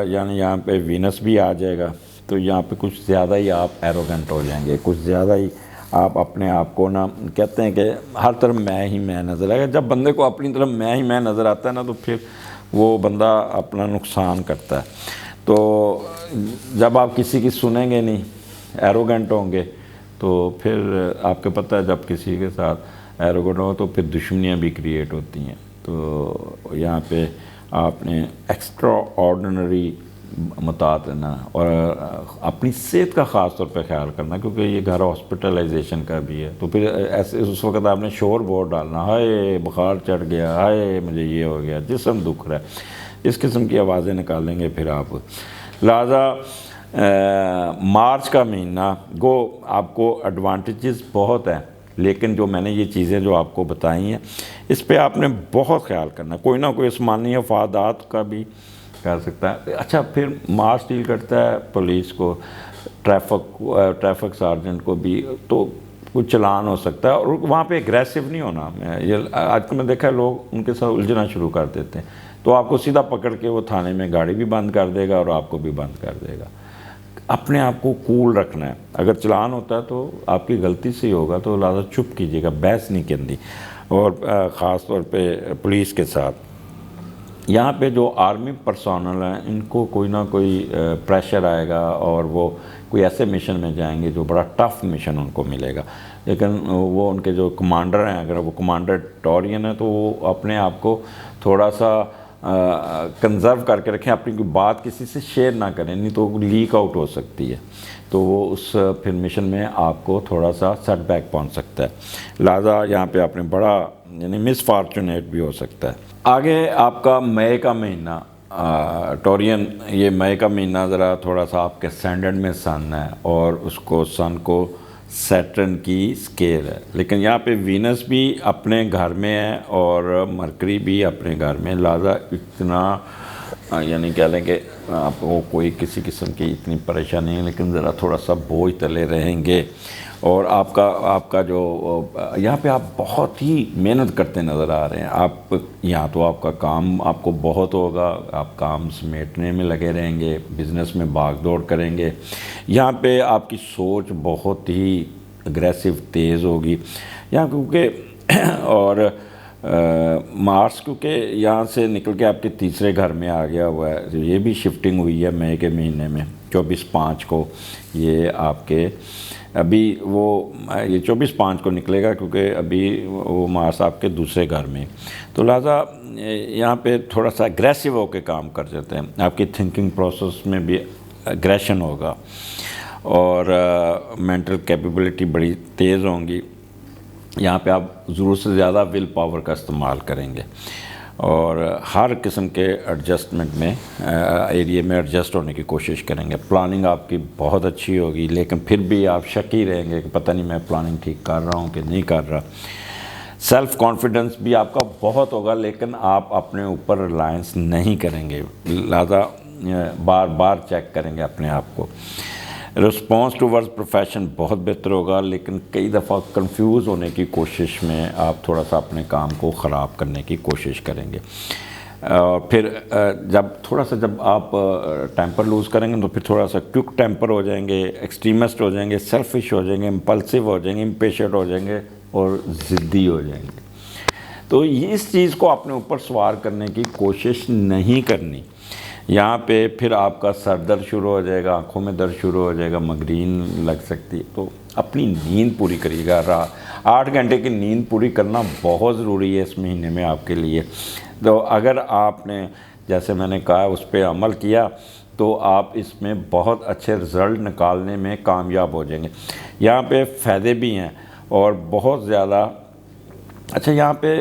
یعنی یہاں پہ وینس بھی آ جائے گا، تو یہاں پہ کچھ زیادہ ہی آپ ایروگنٹ ہو جائیں گے، کچھ زیادہ ہی آپ اپنے آپ کو نا کہتے ہیں کہ ہر طرف میں نظر آئے گا۔ جب بندے کو اپنی طرف میں نظر آتا ہے نا تو پھر وہ بندہ اپنا نقصان کرتا ہے۔ تو جب آپ کسی کی سنیں گے نہیں، ایروگنٹ ہوں گے، تو پھر آپ کو پتہ ہے جب کسی کے ساتھ ایروگنٹ ہو تو پھر دشمنیاں بھی کریٹ ہوتی ہیں۔ تو یہاں پہ آپ نے ایکسٹرا آرڈنری محتاط رہنا اور اپنی صحت کا خاص طور پہ خیال کرنا، کیونکہ یہ گھر ہاسپٹلائزیشن کا بھی ہے۔ تو پھر ایسے اس وقت آپ نے شور بہت ڈالنا، ہائے بخار چڑھ گیا، ہائے مجھے یہ ہو گیا، جسم دکھ رہا ہے، اس قسم کی آوازیں نکالیں گے پھر آپ۔ لہٰذا مارچ کا مہینہ گو آپ کو ایڈوانٹیجز بہت ہیں، لیکن جو میں نے یہ چیزیں جو آپ کو بتائی ہیں اس پہ آپ نے بہت خیال کرنا، کوئی نہ کوئی آسمانی افادات کا بھی کر سکتا ہے۔ اچھا پھر مارچ ڈیل کرتا ہے پولیس کو، ٹریفک سارجنٹ کو بھی، تو کچھ چلان ہو سکتا ہے، اور وہاں پہ اگریسو نہیں ہونا۔ آج کل میں دیکھا ہے لوگ ان کے ساتھ الجھنا شروع کر دیتے ہیں، تو آپ کو سیدھا پکڑ کے وہ تھانے میں گاڑی بھی بند کر دے گا اور آپ کو بھی بند کر دے گا۔ اپنے آپ کو کول رکھنا ہے. اگر چلان ہوتا ہے تو آپ کی غلطی سے ہی ہوگا تو لہٰذا چپ کیجیے گا, بحث نہیں کرنی. اور خاص طور پہ پولیس کے ساتھ, یہاں پہ جو آرمی پرسونل ہیں ان کو کوئی نہ کوئی پریشر آئے گا اور وہ کوئی ایسے مشن میں جائیں گے جو بڑا ٹف مشن ان کو ملے گا. لیکن وہ ان کے جو کمانڈر ہیں, اگر وہ کمانڈر ٹورین ہے تو وہ اپنے آپ کو تھوڑا سا کنزرو کر کے رکھیں, اپنی کوئی بات کسی سے شیئر نہ کریں, نہیں تو لیک آؤٹ ہو سکتی ہے, تو وہ اس پھر مشن میں آپ کو تھوڑا سا سیٹ بیک پہنچ سکتا ہے. لہٰذا یہاں پہ آپ نے بڑا یعنی مس فارچونیٹ بھی ہو سکتا ہے. آگے آپ کا مئی کا مہینہ, ٹورین یہ مئی کا مہینہ ذرا تھوڑا سا آپ کے اسٹینڈرڈ میں سن ہے اور اس کو سن کو سیٹرن کی سکیل ہے, لیکن یہاں پہ وینس بھی اپنے گھر میں ہے اور مرکری بھی اپنے گھر میں. لہٰذا اتنا یعنی کہہ لیں کہ آپ کو کوئی کسی قسم کی اتنی پریشانی نہیں, لیکن ذرا تھوڑا سا بوجھ تلے رہیں گے. اور آپ کا جو یہاں پہ آپ بہت ہی محنت کرتے نظر آ رہے ہیں. آپ یہاں تو آپ کا کام آپ کو بہت ہوگا, آپ کام سمیٹنے میں لگے رہیں گے, بزنس میں بھاگ دوڑ کریں گے. یہاں پہ آپ کی سوچ بہت ہی اگریسو تیز ہوگی یہاں, کیونکہ اور مارس کیونکہ یہاں سے نکل کے آپ کے تیسرے گھر میں آ گیا ہوا ہے. یہ بھی شفٹنگ ہوئی ہے مئی کے مہینے میں, 24/5 کو یہ آپ کے ابھی وہ یہ 24/5 کو نکلے گا, کیونکہ ابھی وہ مارس آپ کے دوسرے گھر میں. تو لہٰذا یہاں پہ تھوڑا سا اگریسو ہو کے کام کر جاتے ہیں. آپ کی تھنکنگ پروسیس میں بھی اگریشن ہوگا اور مینٹل کیپیبلٹی بڑی تیز ہوں گی. یہاں پہ آپ ضرورت سے زیادہ ول پاور کا استعمال کریں گے اور ہر قسم کے ایڈجسٹمنٹ میں ایریے میں ایڈجسٹ ہونے کی کوشش کریں گے. پلاننگ آپ کی بہت اچھی ہوگی, لیکن پھر بھی آپ شک ہی رہیں گے کہ پتہ نہیں میں پلاننگ ٹھیک کر رہا ہوں کہ نہیں کر رہا. سیلف کانفیڈنس بھی آپ کا بہت ہوگا, لیکن آپ اپنے اوپر ریلائنس نہیں کریں گے. لہذا بار بار چیک کریں گے اپنے آپ کو. رسپانس ٹوورڈز پروفیشن بہت بہتر ہوگا, لیکن کئی دفعہ کنفیوز ہونے کی کوشش میں آپ تھوڑا سا اپنے کام کو خراب کرنے کی کوشش کریں گے. پھر جب آپ ٹیمپر لوز کریں گے تو پھر تھوڑا سا کوئک ٹیمپر ہو جائیں گے, ایکسٹریمسٹ ہو جائیں گے, سیلفش ہو جائیں گے, امپلسو ہو جائیں گے, امپیشنٹ ہو جائیں گے اور ضدی ہو جائیں گے. تو اس چیز کو اپنے اوپر سوار کرنے کی کوشش نہیں کرنی. یہاں پہ پھر آپ کا سر درد شروع ہو جائے گا, آنکھوں میں درد شروع ہو جائے گا, مائگرین لگ سکتی ہے. تو اپنی نیند پوری کریے گا. 8 گھنٹے کی نیند پوری کرنا بہت ضروری ہے اس مہینے میں آپ کے لیے. تو اگر آپ نے جیسے میں نے کہا اس پہ عمل کیا تو آپ اس میں بہت اچھے رزلٹ نکالنے میں کامیاب ہو جائیں گے. یہاں پہ فائدے بھی ہیں اور بہت زیادہ. اچھا, یہاں پہ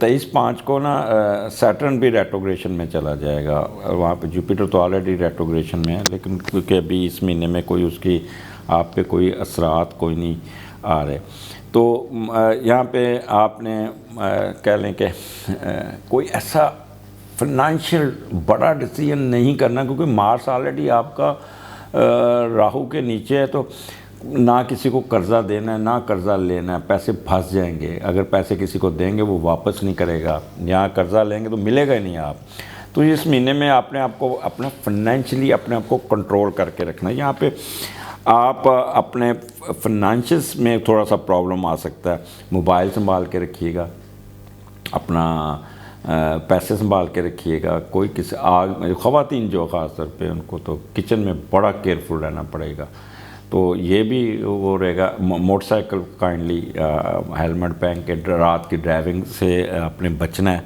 23/5 کو نا سیٹرن بھی ریٹروگریشن میں چلا جائے گا. وہاں پہ جوپیٹر تو آلریڈی ریٹروگریشن میں ہے, لیکن کیونکہ ابھی اس مہینے میں کوئی اس کی آپ پہ کوئی اثرات کوئی نہیں آ رہے. تو یہاں پہ آپ نے کہہ لیں کہ کوئی ایسا فائنینشیل بڑا ڈیسیژن نہیں کرنا, کیونکہ مارس آلریڈی آپ کا راہو کے نیچے ہے. تو نہ کسی کو قرضہ دینا ہے نہ قرضہ لینا ہے, پیسے پھنس جائیں گے. اگر پیسے کسی کو دیں گے وہ واپس نہیں کرے گا, یہاں قرضہ لیں گے تو ملے گا ہی نہیں آپ. تو اس مہینے میں آپ نے آپ کو اپنا فائنینشلی اپنے آپ کو کنٹرول کر کے رکھنا ہے. یہاں پہ آپ اپنے فائنینشیلس میں تھوڑا سا پرابلم آ سکتا ہے. موبائل سنبھال کے رکھیے گا, اپنا پیسے سنبھال کے رکھیے گا. کوئی کسی خواتین جو خاص طور پہ ان کو تو کچن میں بڑا کیئرفل رہنا پڑے گا. تو یہ بھی وہ رہے گا. موٹر سائیکل کائنڈلی ہیلمٹ پہن کے رات کی ڈرائیونگ سے اپنے بچنا ہے.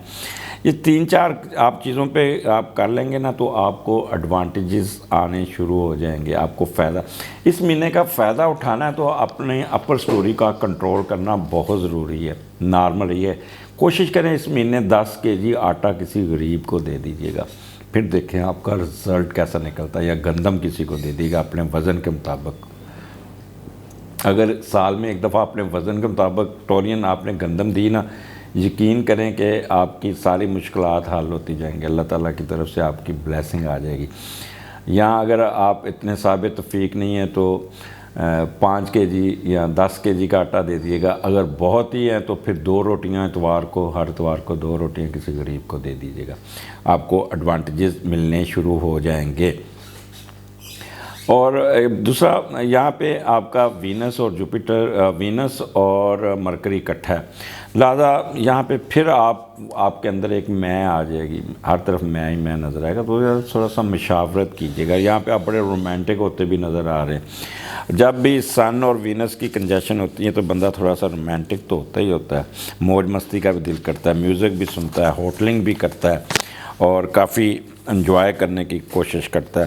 یہ 3-4 آپ چیزوں پہ آپ کر لیں گے نا تو آپ کو ایڈوانٹیجز آنے شروع ہو جائیں گے. آپ کو فائدہ اس مہینے کا فائدہ اٹھانا ہے تو اپنے اپر سٹوری کا کنٹرول کرنا بہت ضروری ہے. نارمل یہ کوشش کریں اس مہینے 10 kg آٹا کسی غریب کو دے دیجیے گا, پھر دیکھیں آپ کا رزلٹ کیسا نکلتا ہے. یا گندم کسی کو دے دیے گا اپنے وزن کے مطابق. اگر سال میں ایک دفعہ اپنے وزن کے مطابق ٹورین آپ نے گندم دی نا, یقین کریں کہ آپ کی ساری مشکلات حل ہوتی جائیں گے. اللہ تعالیٰ کی طرف سے آپ کی بلیسنگ آ جائے گی. یہاں اگر آپ اتنے صابر توفیق نہیں ہیں تو 5 kg یا 10 kg کا آٹا دے دیے گا. اگر بہت ہی ہیں تو پھر 2 روٹیاں اتوار کو, ہر اتوار کو 2 روٹیاں کسی غریب کو دے دیجیے گا. آپ کو ایڈوانٹیجز ملنے شروع ہو جائیں گے. اور دوسرا یہاں پہ آپ کا وینس اور جوپیٹر، وینس اور مرکری اکٹھا ہے، لہٰذا یہاں پہ پھر آپ کے اندر ایک میں آ جائے گی، ہر طرف میں ہی میں نظر آئے گا، تو تھوڑا سا مشاورت کیجیے گا۔ یہاں پہ آپ بڑے رومانٹک ہوتے بھی نظر آ رہے ہیں۔ جب بھی سن اور وینس کی کنجیشن ہوتی ہے تو بندہ تھوڑا سا رومانٹک تو ہوتا ہی ہوتا ہے، موج مستی کا بھی دل کرتا ہے، میوزک بھی سنتا ہے، ہوٹلنگ بھی کرتا ہے اور کافی انجوائے کرنے کی کوشش کرتا ہے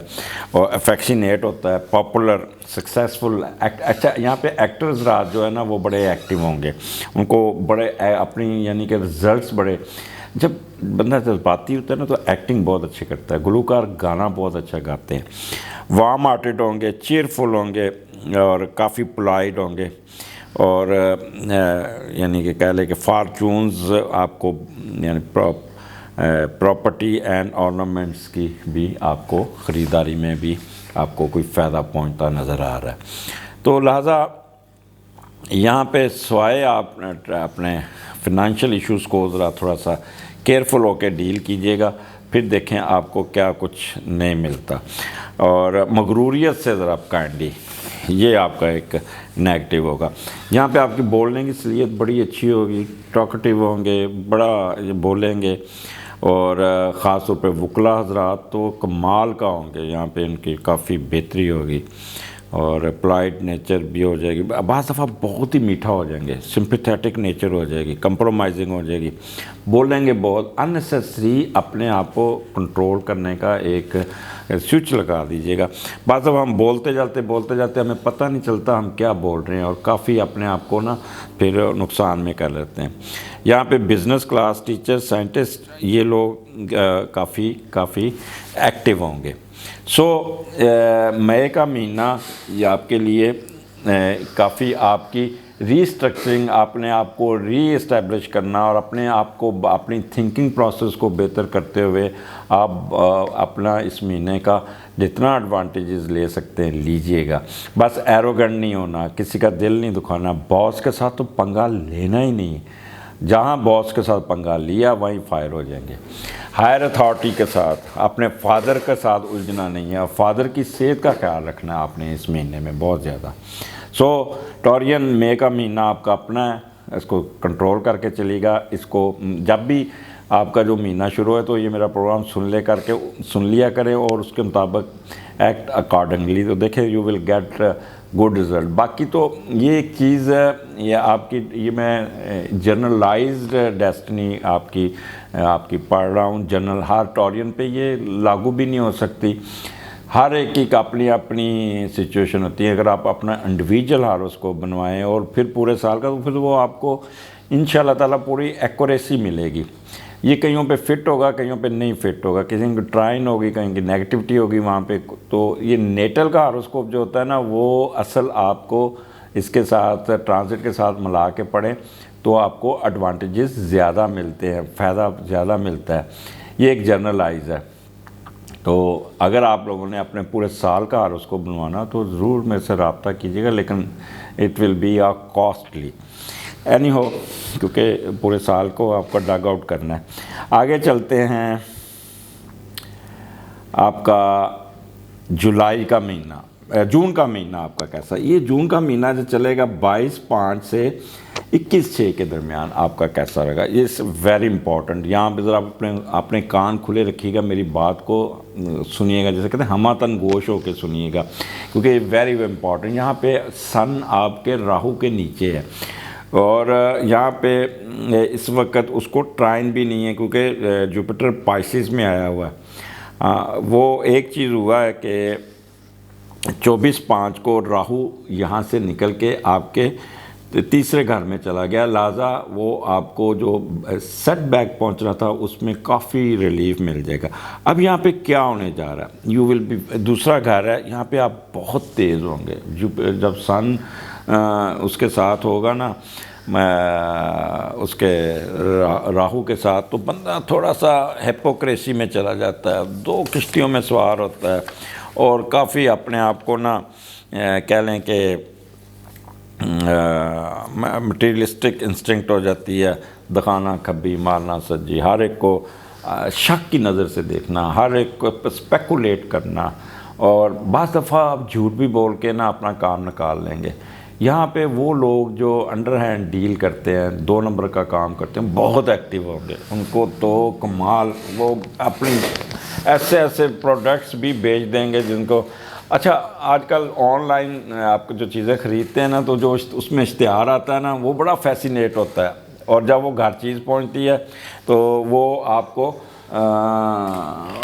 اور افیکشنیٹ ہوتا ہے، پاپولر، سکسیزفل۔ اچھا یہاں پہ ایکٹرز رات جو ہے نا وہ بڑے ایکٹیو ہوں گے، ان کو بڑے اپنی یعنی کہ رزلٹس بڑے، جب بندہ جذباتی ہوتا ہے نا تو ایکٹنگ بہت اچھی کرتا ہے، گلوکار گانا بہت اچھا گاتے ہیں، وارم ہارٹڈ ہوں گے، چیئرفل ہوں گے اور کافی پولائٹ ہوں گے، اور یعنی کہ کہہ لیں کہ فارچونز آپ کو یعنی پراپرٹی اینڈ آرنامنٹس کی بھی آپ کو خریداری میں بھی آپ کو کوئی فائدہ پہنچتا نظر آ رہا ہے۔ تو لہٰذا یہاں پہ سوائے آپ اپنے فنانشیل ایشوز کو ذرا تھوڑا سا کیئرفل ہو کے ڈیل کیجیے گا، پھر دیکھیں آپ کو کیا کچھ نہیں ملتا، اور مغروریت سے ذرا کائنڈلی، یہ آپ کا ایک نیگیٹو ہوگا۔ یہاں پہ آپ کی بولنے کی صلاحیت بڑی اچھی ہوگی، ٹاکٹیو ہوں گے، بڑا بولیں گے، اور خاص طور پہ وکلا حضرات تو کمال کا ہوں گے، یہاں پہ ان کی کافی بہتری ہوگی اور پولائٹ نیچر بھی ہو جائے گی، بعض دفعہ بہت ہی میٹھا ہو جائیں گے، سمپیتھیٹک نیچر ہو جائے گی، کمپرومائزنگ ہو جائے گی، بولیں گے بہت اننیسیسری، اپنے آپ کو کنٹرول کرنے کا ایک سوئچ لگا دیجیے گا۔ بعض دفعہ ہم بولتے جاتے ہمیں پتہ نہیں چلتا ہم کیا بول رہے ہیں، اور کافی اپنے آپ کو نا پھر نقصان میں کر لیتے ہیں۔ یہاں پہ بزنس کلاس، ٹیچر، سائنٹسٹ، یہ لوگ کافی ایکٹیو ہوں گے۔ سو مئی کا مہینہ یہ آپ کے لیے کافی آپ کی ری اسٹرکچرنگ، اپنے آپ کو ری اسٹیبلش کرنا اور اپنے آپ کو اپنی تھنکنگ پروسیس کو بہتر کرتے ہوئے آپ اپنا اس مہینے کا جتنا ایڈوانٹیجز لے سکتے ہیں لیجئے گا۔ بس ایروگنٹ نہیں ہونا، کسی کا دل نہیں دکھانا، باس کے ساتھ تو پنگا لینا ہی نہیں، جہاں باس کے ساتھ پنگا لیا وہیں فائر ہو جائیں گے۔ ہائر اتھارٹی کے ساتھ، اپنے فادر کے ساتھ الجھنا نہیں ہے، اور فادر کی صحت کا خیال رکھنا ہے آپ نے اس مہینے میں بہت زیادہ۔ سو ٹورین مئی کا مہینہ آپ کا اپنا ہے، اس کو کنٹرول کر کے چلیے گا۔ اس کو جب بھی آپ کا جو مہینہ شروع ہے تو یہ میرا پروگرام سن لیا کریں اور اس کے مطابق ایکٹ اکارڈنگلی، تو دیکھیں you will get good result. باقی تو یہ ایک چیز ہے، یہ آپ کی، یہ میں جنرلائزڈ ڈیسٹنی آپ کی پڑھ رہا ہوں، جنرل ہر ٹورین پہ یہ لاگو بھی نہیں ہو سکتی، ہر ایک کی اپنی اپنی سچویشن ہوتی ہے۔ اگر آپ اپنا انڈیویجول ہاروسکوپ بنوائیں اور پھر پورے سال کا، تو پھر وہ آپ کو انشاءاللہ تعالیٰ پوری ایکوریسی ملے گی۔ یہ کئیوں پہ فٹ ہوگا، کئیوں پہ نہیں فٹ ہوگا، کسی کی ٹرائن ہوگی، کہیں کی نیگیٹیوٹی ہوگی وہاں پہ۔ تو یہ نیٹل کا ہاروسکوپ جو ہوتا ہے نا، وہ اصل آپ کو اس کے ساتھ ٹرانزٹ کے ساتھ ملا کے پڑھیں تو آپ کو ایڈوانٹیجز زیادہ ملتے ہیں، فائدہ زیادہ ملتا ہے۔ یہ ایک جنرلائز ہے۔ تو اگر آپ لوگوں نے اپنے پورے سال کا ہاروسکوپ بنوانا تو ضرور میرے سے رابطہ کیجیے گا، لیکن it will be costly anyhow, کیونکہ پورے سال کو آپ کا ڈگ آؤٹ کرنا ہے۔ آگے چلتے ہیں، آپ کا جولائی کا مہینہ، جون کا مہینہ آپ کا کیسا؟ یہ جون کا مہینہ جو چلے گا 22/5 سے 21/6 کے درمیان آپ کا کیسا رہے گا؟ یہ ویری امپورٹنٹ، یہاں پہ ذرا اپنے کان کھلے رکھیے گا، میری بات کو سنیے گا، جیسے کہتے ہیں ہماتن گوش ہو کے سنیے گا، کیونکہ یہ ویری امپورٹنٹ۔ یہاں پہ سن آپ کے راہو کے نیچے ہے، اور یہاں پہ اس وقت اس کو ٹرائن بھی نہیں ہے، کیونکہ جوپیٹر پائسز میں آیا ہوا ہے۔ وہ ایک چیز ہوا ہے کہ 24/5 کو راہو یہاں سے نکل کے آپ کے تیسرے گھر میں چلا گیا، لہٰذا وہ آپ کو جو سیٹ بیک پہنچ رہا تھا اس میں کافی ریلیف مل جائے گا۔ اب یہاں پہ کیا ہونے جا رہا ہے؟ یو ول بی، دوسرا گھر ہے، یہاں پہ آپ بہت تیز ہوں گے جب سن اس کے ساتھ ہوگا نا، اس کے راہو کے ساتھ، تو بندہ تھوڑا سا ہیپوکریسی میں چلا جاتا ہے، دو کشتیوں میں سوار ہوتا ہے، اور کافی اپنے آپ کو نا کہہ لیں کہ مٹیریلسٹک انسٹنکٹ ہو جاتی ہے، دکھانا کھبی مارنا سجی، ہر ایک کو شک کی نظر سے دیکھنا، ہر ایک کو اسپیکولیٹ کرنا، اور بعض دفعہ آپ جھوٹ بھی بول کے نا اپنا کام نکال لیں گے۔ یہاں پہ وہ لوگ جو انڈر ہینڈ ڈیل کرتے ہیں، 2 نمبر کا کام کرتے ہیں، بہت ایکٹیو ہوں گے، ان کو تو کمال، وہ اپنی ایسے ایسے پروڈکٹس بھی بیچ دیں گے جن کو، اچھا آج کل آن لائن آپ جو چیزیں خریدتے ہیں نا، تو جو اس میں اشتہار آتا ہے نا، وہ بڑا فیسینیٹ ہوتا ہے، اور جب وہ گھر چیز پہنچتی ہے تو وہ آپ کو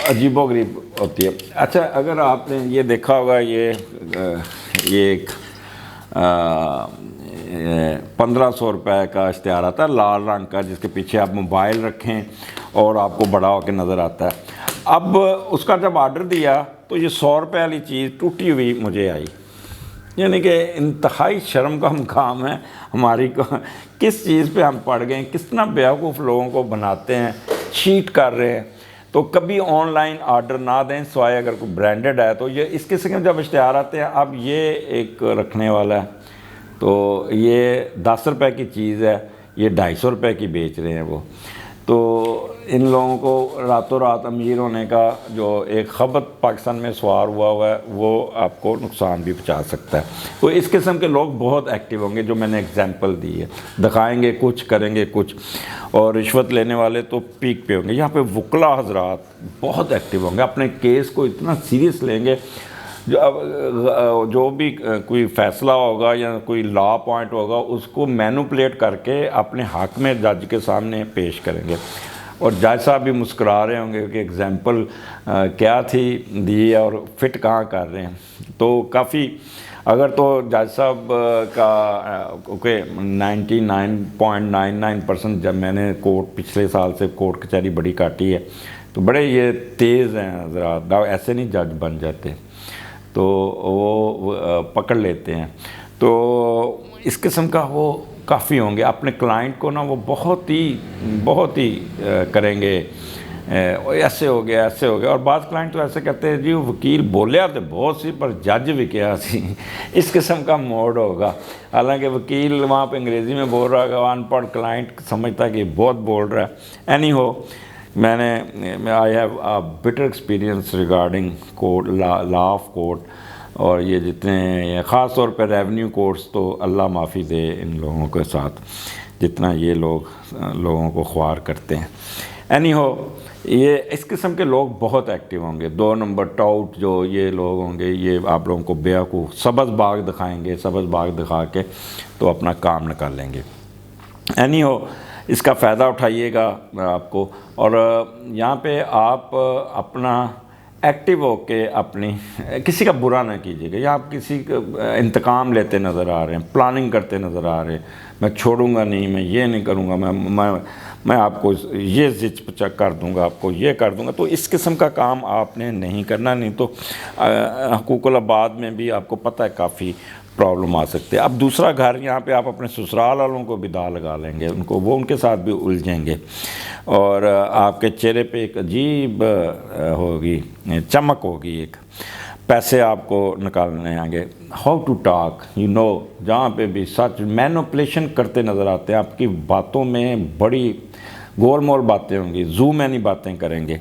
عجیب و غریب ہوتی ہے۔ اچھا اگر آپ نے یہ دیکھا ہوگا، یہ ایک 1500 روپے کا اشتہار آتا ہے لال رنگ کا، جس کے پیچھے آپ موبائل رکھیں اور آپ کو بڑا ہو کے نظر آتا ہے۔ اب اس کا جب آرڈر دیا تو یہ 100 روپے والی چیز ٹوٹی ہوئی مجھے آئی، یعنی کہ انتہائی شرم کا مقام ہے ہماری کو، کس چیز پہ ہم پڑ گئے ہیں، کس طرح بیوقوف لوگوں کو بناتے ہیں، چیٹ کر رہے ہیں۔ تو کبھی آن لائن آرڈر نہ دیں، سوائے اگر کوئی برانڈڈ ہے تو۔ یہ اس قسم کے جب اشتہار آتے ہیں، اب یہ ایک رکھنے والا ہے تو یہ 10 روپے کی چیز ہے، یہ 250 روپے کی بیچ رہے ہیں وہ، تو ان لوگوں کو راتوں رات امیر ہونے کا جو ایک خبط پاکستان میں سوار ہوا ہے، وہ آپ کو نقصان بھی پہنچا سکتا ہے۔ تو اس قسم کے لوگ بہت ایکٹیو ہوں گے، جو میں نے اگزامپل دی ہے، دکھائیں گے کچھ، کریں گے کچھ، اور رشوت لینے والے تو پیک پہ ہوں گے۔ یہاں پہ وکلا حضرات بہت ایکٹیو ہوں گے، اپنے کیس کو اتنا سیریس لیں گے، جو بھی کوئی فیصلہ ہوگا یا کوئی لا پوائنٹ ہوگا، اس کو مینوپولیٹ کر کے اپنے حق میں جج کے سامنے پیش کریں گے، اور جج صاحب بھی مسکرا رہے ہوں گے کہ ایگزامپل کیا تھی دی اور فٹ کہاں کر رہے ہیں۔ تو کافی، اگر تو جج صاحب کا کہ 99.99% جب میں نے کورٹ پچھلے سال سے کورٹ کچہری بڑی کاٹی ہے، تو بڑے یہ تیز ہیں حضرات، ایسے نہیں جج بن جاتے، تو وہ پکڑ لیتے ہیں۔ تو اس قسم کا وہ کافی ہوں گے، اپنے کلائنٹ کو نا وہ بہت ہی کریں گے، ایسے ہو گیا ایسے ہو گیا۔ اور بعض کلائنٹ تو ایسے کہتے ہیں جی وہ وکیل بولیا تو بہت سی پر جج بھی کیا سی، اس قسم کا موڈ ہوگا۔ حالانکہ وکیل وہاں پہ انگریزی میں بول رہا ہے، ان پڑھ کلائنٹ سمجھتا ہے کہ بہت بول رہا ہے۔ Any who, I have a better experience regarding court, law of court, اور یہ جتنے خاص طور پہ ریونیو کورٹس، تو اللہ معافی دے ان لوگوں کے ساتھ جتنا یہ لوگوں کو خوار کرتے ہیں۔ اینی ہو، یہ اس قسم کے لوگ بہت ایکٹیو ہوں گے۔ 2 نمبر ٹاؤٹ جو یہ لوگ ہوں گے، یہ آپ لوگوں کو بیوقوف سبز باغ دکھائیں گے، سبز باغ دکھا کے تو اپنا کام نکال لیں گے۔ اینی ہو، اس کا فائدہ اٹھائیے گا آپ کو، اور یہاں پہ آپ اپنا ایکٹیو ہو کے اپنی کسی کا برا نہ کیجیے گا، یا آپ کسی کا انتقام لیتے نظر آ رہے ہیں، پلاننگ کرتے نظر آ رہے ہیں، میں چھوڑوں گا نہیں، میں یہ نہیں کروں گا، میں آپ کو یہ زچ پچک کر دوں گا، آپ کو یہ کر دوں گا، تو اس قسم کا کام آپ نے نہیں کرنا، نہیں تو حقوق العباد میں بھی آپ کو پتہ ہے کافی پرابلم آ سکتے ہیں۔ اب دوسرا گھر، یہاں پہ آپ اپنے سسرال والوں کو بھی داغ لگا لیں گے، ان کے ساتھ بھی الجھیں گے، اور آپ کے چہرے پہ ایک عجیب ہوگی، چمک ہوگی، ایک پیسے آپ کو نکالنے آئیں گے۔ ہاؤ ٹو ٹاک، جہاں پہ بھی سچ مینوپولیشن کرتے نظر آتے ہیں، آپ کی باتوں میں بڑی گول مول باتیں ہوں گی، زومینی باتیں کریں گے،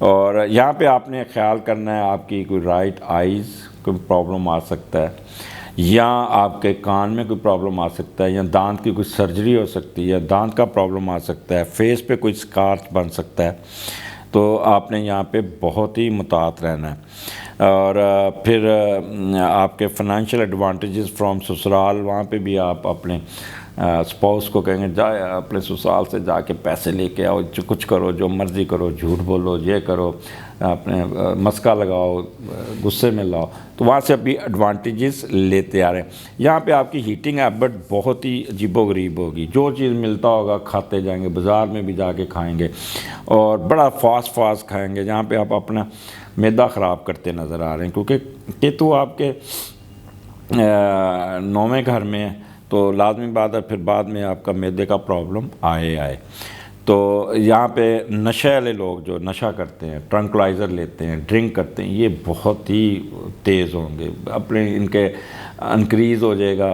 اور یہاں پہ آپ نے خیال کرنا ہے آپ کی کوئی رائٹ آئیز کوئی پرابلم آ سکتا ہے، یا آپ کے کان میں کوئی پرابلم آ سکتا ہے، یا دانت کی کوئی سرجری ہو سکتی ہے، دانت کا پرابلم آ سکتا ہے، فیس پہ کوئی سکارچ بن سکتا ہے، تو آپ نے یہاں پہ بہت ہی محتاط رہنا ہے۔ اور پھر آپ کے فنانشیل ایڈوانٹیجز فرام سسرال، وہاں پہ بھی آپ اپنے اسپاؤس کو کہیں گے جائے اپنے سسرال سے جا کے پیسے لے کے آؤ، جو کچھ کرو، جو مرضی کرو، جھوٹ بولو، یہ کرو، اپنے مسکا لگاؤ، غصے میں لاؤ، تو وہاں سے ابھی ایڈوانٹیجز لیتے آ رہے ہیں۔ یہاں پہ آپ کی ہیٹنگ ہیبٹ بہت ہی عجیب و غریب ہوگی، جو چیز ملتا ہوگا کھاتے جائیں گے، بازار میں بھی جا کے کھائیں گے، اور بڑا فاسٹ کھائیں گے، جہاں پہ آپ اپنا معدہ خراب کرتے نظر آ رہے ہیں، کیونکہ یہ تو آپ کے 9ویں گھر میں ہے، تو لازمی بات ہے پھر بعد میں آپ کا معدے کا پرابلم آئے۔ تو یہاں پہ نشے والے لوگ جو نشہ کرتے ہیں، ٹرنکلائزر لیتے ہیں، ڈرنک کرتے ہیں، یہ بہت ہی تیز ہوں گے، اپنے ان کے انکریز ہو جائے گا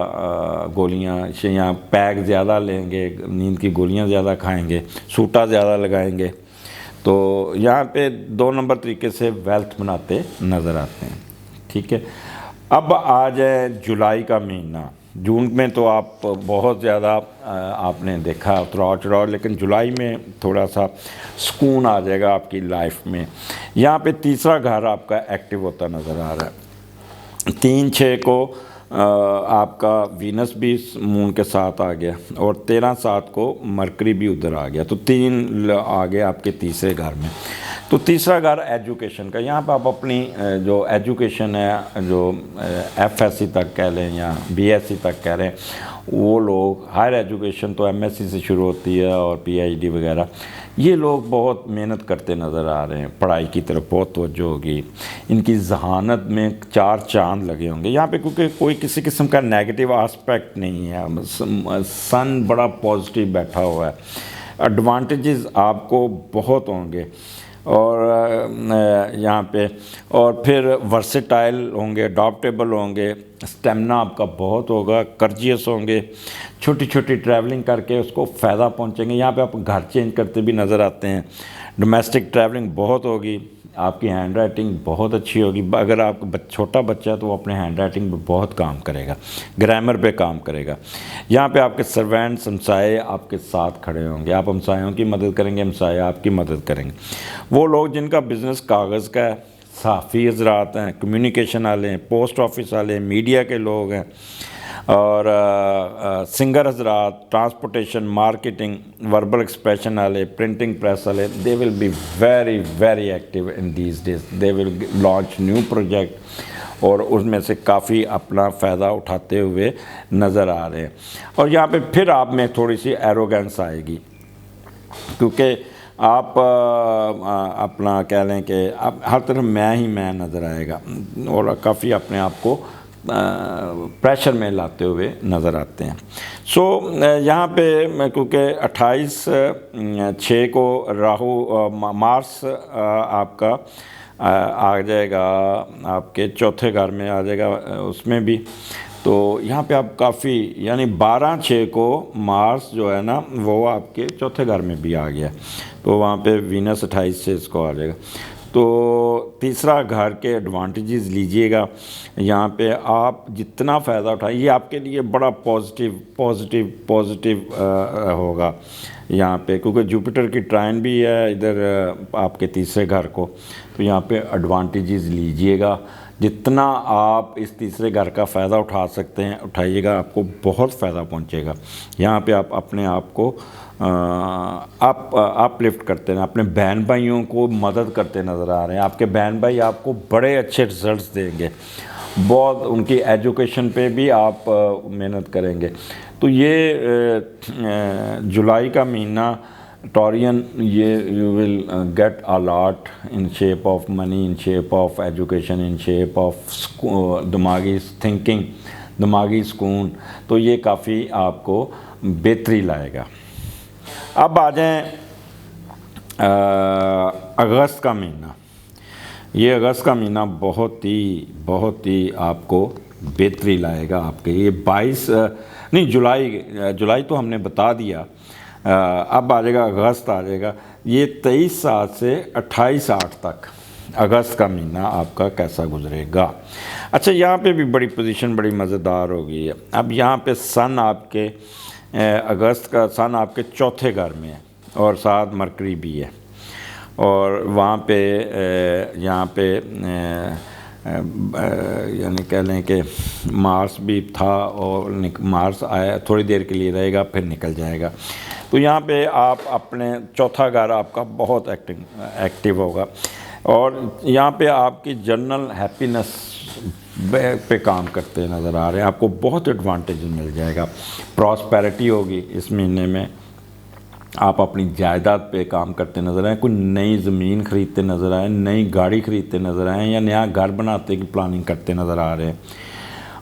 گولیاں، یا پیک زیادہ لیں گے، نیند کی گولیاں زیادہ کھائیں گے، سوٹا زیادہ لگائیں گے، تو یہاں پہ 2 نمبر طریقے سے ویلتھ بناتے نظر آتے ہیں. ٹھیک ہے. اب آ جائے جولائی کا مہینہ. جون میں تو آپ بہت زیادہ آپ نے دیکھا اتراؤ چڑھاؤ، لیکن جولائی میں تھوڑا سا سکون آ جائے گا آپ کی لائف میں. یہاں پہ تیسرا گھر آپ کا ایکٹیو ہوتا نظر آ رہا ہے. 3/6 کو آپ کا وینس بھی مون کے ساتھ آ گیا، اور 13/7 کو مرکری بھی ادھر آ گیا. تو 3 آ گئے آپ کے تیسرے گھر میں. تو تیسرا گھر ایجوکیشن کا. یہاں پہ آپ اپنی جو ایجوکیشن ہے، جو FSc تک کہہ لیں یا BSc تک کہہ لیں، وہ لوگ ہائر ایجوکیشن تو MSc سے شروع ہوتی ہے اور PhD وغیرہ، یہ لوگ بہت محنت کرتے نظر آ رہے ہیں. پڑھائی کی طرف بہت توجہ ہوگی. ان کی ذہانت میں 4 چاند لگے ہوں گے یہاں پہ، کیونکہ کوئی کسی قسم کا نیگیٹو آسپیکٹ نہیں ہے. سن بڑا پازیٹیو بیٹھا ہوا ہے. ایڈوانٹیجز آپ کو بہت ہوں گے. اور یہاں پہ اور پھر ورسٹائل ہوں گے، اڈاپٹیبل ہوں گے. اسٹیمنا آپ کا بہت ہوگا. کرجیس ہوں گے. چھوٹی چھوٹی ٹریولنگ کر کے اس کو فائدہ پہنچیں گے. یہاں پہ آپ گھر چینج کرتے بھی نظر آتے ہیں. ڈومیسٹک ٹریولنگ بہت ہوگی. آپ کی ہینڈ رائٹنگ بہت اچھی ہوگی. اگر آپ چھوٹا بچہ ہے تو وہ اپنے ہینڈ رائٹنگ پہ بہت کام کرے گا، گرامر پہ کام کرے گا. یہاں پہ آپ کے سرونٹس، ہمسائے آپ کے ساتھ کھڑے ہوں گے. آپ ہمسایوں کی مدد کریں گے، ہمسائے آپ کی مدد کریں گے. وہ لوگ جن کا بزنس کاغذ کا ہے، صحافی حضرات ہیں، کمیونیکیشن والے ہیں، پوسٹ آفس والے ہیں، میڈیا کے لوگ ہیں، اور سنگر حضرات، ٹرانسپورٹیشن، مارکیٹنگ، وربل ایکسپریشن والے، پرنٹنگ پریس والے، they will be very very active in these days. They will launch new project, اور اس میں سے کافی اپنا فائدہ اٹھاتے ہوئے نظر آ رہے ہیں. اور یہاں پہ پھر آپ میں تھوڑی سی ایروگنس آئے گی، کیونکہ آپ اپنا کہہ لیں کہ آپ ہر طرف میں نظر آئے گا، اور کافی اپنے آپ کو پریشر میں لاتے ہوئے نظر آتے ہیں. سو یہاں پہ کیونکہ 28/6 کو راہو مارس آپ کا آ جائے گا آپ کے چوتھے گھر میں آ جائے گا اس میں بھی. تو یہاں پہ آپ کافی، یعنی 12/6 کو مارس جو ہے نا وہ آپ کے چوتھے گھر میں بھی آ گیا. تو وہاں پہ وینس 28 سے اس کو آ جائے گا. تو تیسرا گھر کے ایڈوانٹیجز لیجئے گا. یہاں پہ آپ جتنا فائدہ اٹھائیں، یہ آپ کے لیے بڑا پازیٹیو ہوگا یہاں پہ، کیونکہ جوپیٹر کی ٹرائن بھی ہے ادھر آپ کے تیسرے گھر کو. تو یہاں پہ ایڈوانٹیجز لیجئے گا. جتنا آپ اس تیسرے گھر کا فائدہ اٹھا سکتے ہیں اٹھائیے گا، آپ کو بہت فائدہ پہنچے گا. یہاں پہ آپ اپنے آپ کو آپ لفٹ کرتے ہیں، اپنے بہن بھائیوں کو مدد کرتے نظر آ رہے ہیں. آپ کے بہن بھائی آپ کو بڑے اچھے رزلٹس دیں گے. بہت ان کی ایجوکیشن پہ بھی آپ محنت کریں گے. تو یہ جولائی کا مہینہ ٹورین، یہ you will get a lot in shape of money, in shape of education, in shape of دماغی تھنکنگ، دماغی سکون. تو یہ کافی آپ کو بہتری لائے گا. اب آ جائیں اگست کا مہینہ. یہ اگست کا مہینہ بہت ہی آپ کو بہتری لائے گا آپ کے. یہ 22 نہیں جولائی تو ہم نے بتا دیا. اب آ جائے گا اگست آ جائے گا. یہ 23/7 سے 28/8 تک اگست کا مہینہ آپ کا کیسا گزرے گا. اچھا، یہاں پہ بھی بڑی پوزیشن بڑی مزیدار ہو گئی ہے. اب یہاں پہ سن آپ کے اگست کا سن آپ کے چوتھے گھر میں ہے، اور ساتھ مرکری بھی ہے. اور وہاں پہ یہاں پہ یعنی کہہ لیں کہ مارس بھی تھا، اور مارس آیا تھوڑی دیر کے لیے رہے گا پھر نکل جائے گا. تو یہاں پہ آپ اپنے چوتھا گھر آپ کا بہت ایکٹیو ہوگا. اور یہاں پہ آپ کی جنرل ہیپینس پہ کام کرتے نظر آ رہے ہیں. آپ کو بہت ایڈوانٹیج مل جائے گا. پراسپیرٹی ہوگی اس مہینے میں. آپ اپنی جائیداد پہ کام کرتے نظر آئیں. کوئی نئی زمین خریدتے نظر آئیں، نئی گاڑی خریدتے نظر آئیں، یا نیا گھر بناتے کی پلاننگ کرتے نظر آ رہے ہیں.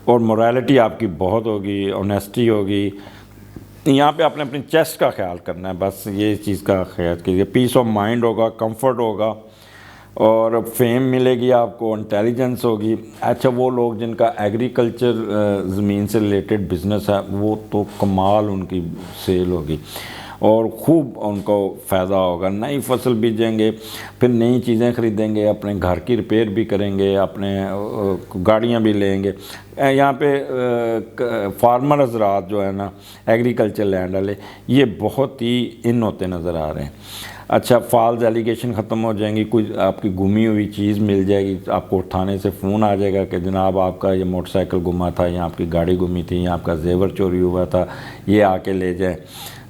اور مورالٹی آپ کی بہت ہوگی، آنیسٹی ہوگی. یہاں پہ آپ نے اپنی چیسٹ کا خیال کرنا ہے، بس یہ چیز کا خیال کیجیے. پیس آف مائنڈ ہوگا، کمفرٹ ہوگا، اور فیم ملے گی آپ کو، انٹیلیجنس ہوگی. اچھا، وہ لوگ جن کا ایگریکلچر زمین سے ریلیٹڈ بزنس ہے، وہ تو کمال ان کی سیل ہوگی. اور خوب ان کو فائدہ ہوگا. نئی فصل بیجیں گے, پھر نئی چیزیں خریدیں گے, اپنے گھر کی ریپیئر بھی کریں گے, اپنے گاڑیاں بھی لیں گے. یہاں پہ فارمر حضرات جو ہے نا, ایگریکلچر لینڈ والے, یہ بہت ہی ان ہوتے نظر آ رہے ہیں. اچھا, فالز ایلیگیشن ختم ہو جائیں گی, کوئی آپ کی گمی ہوئی چیز مل جائے گی, آپ کو تھانے سے فون آ جائے گا کہ جناب آپ کا یہ موٹر سائیکل گما تھا, یا آپ کی گاڑی گمی تھی, یا آپ کا زیور چوری ہوا تھا, یہ آ کے لے جائیں.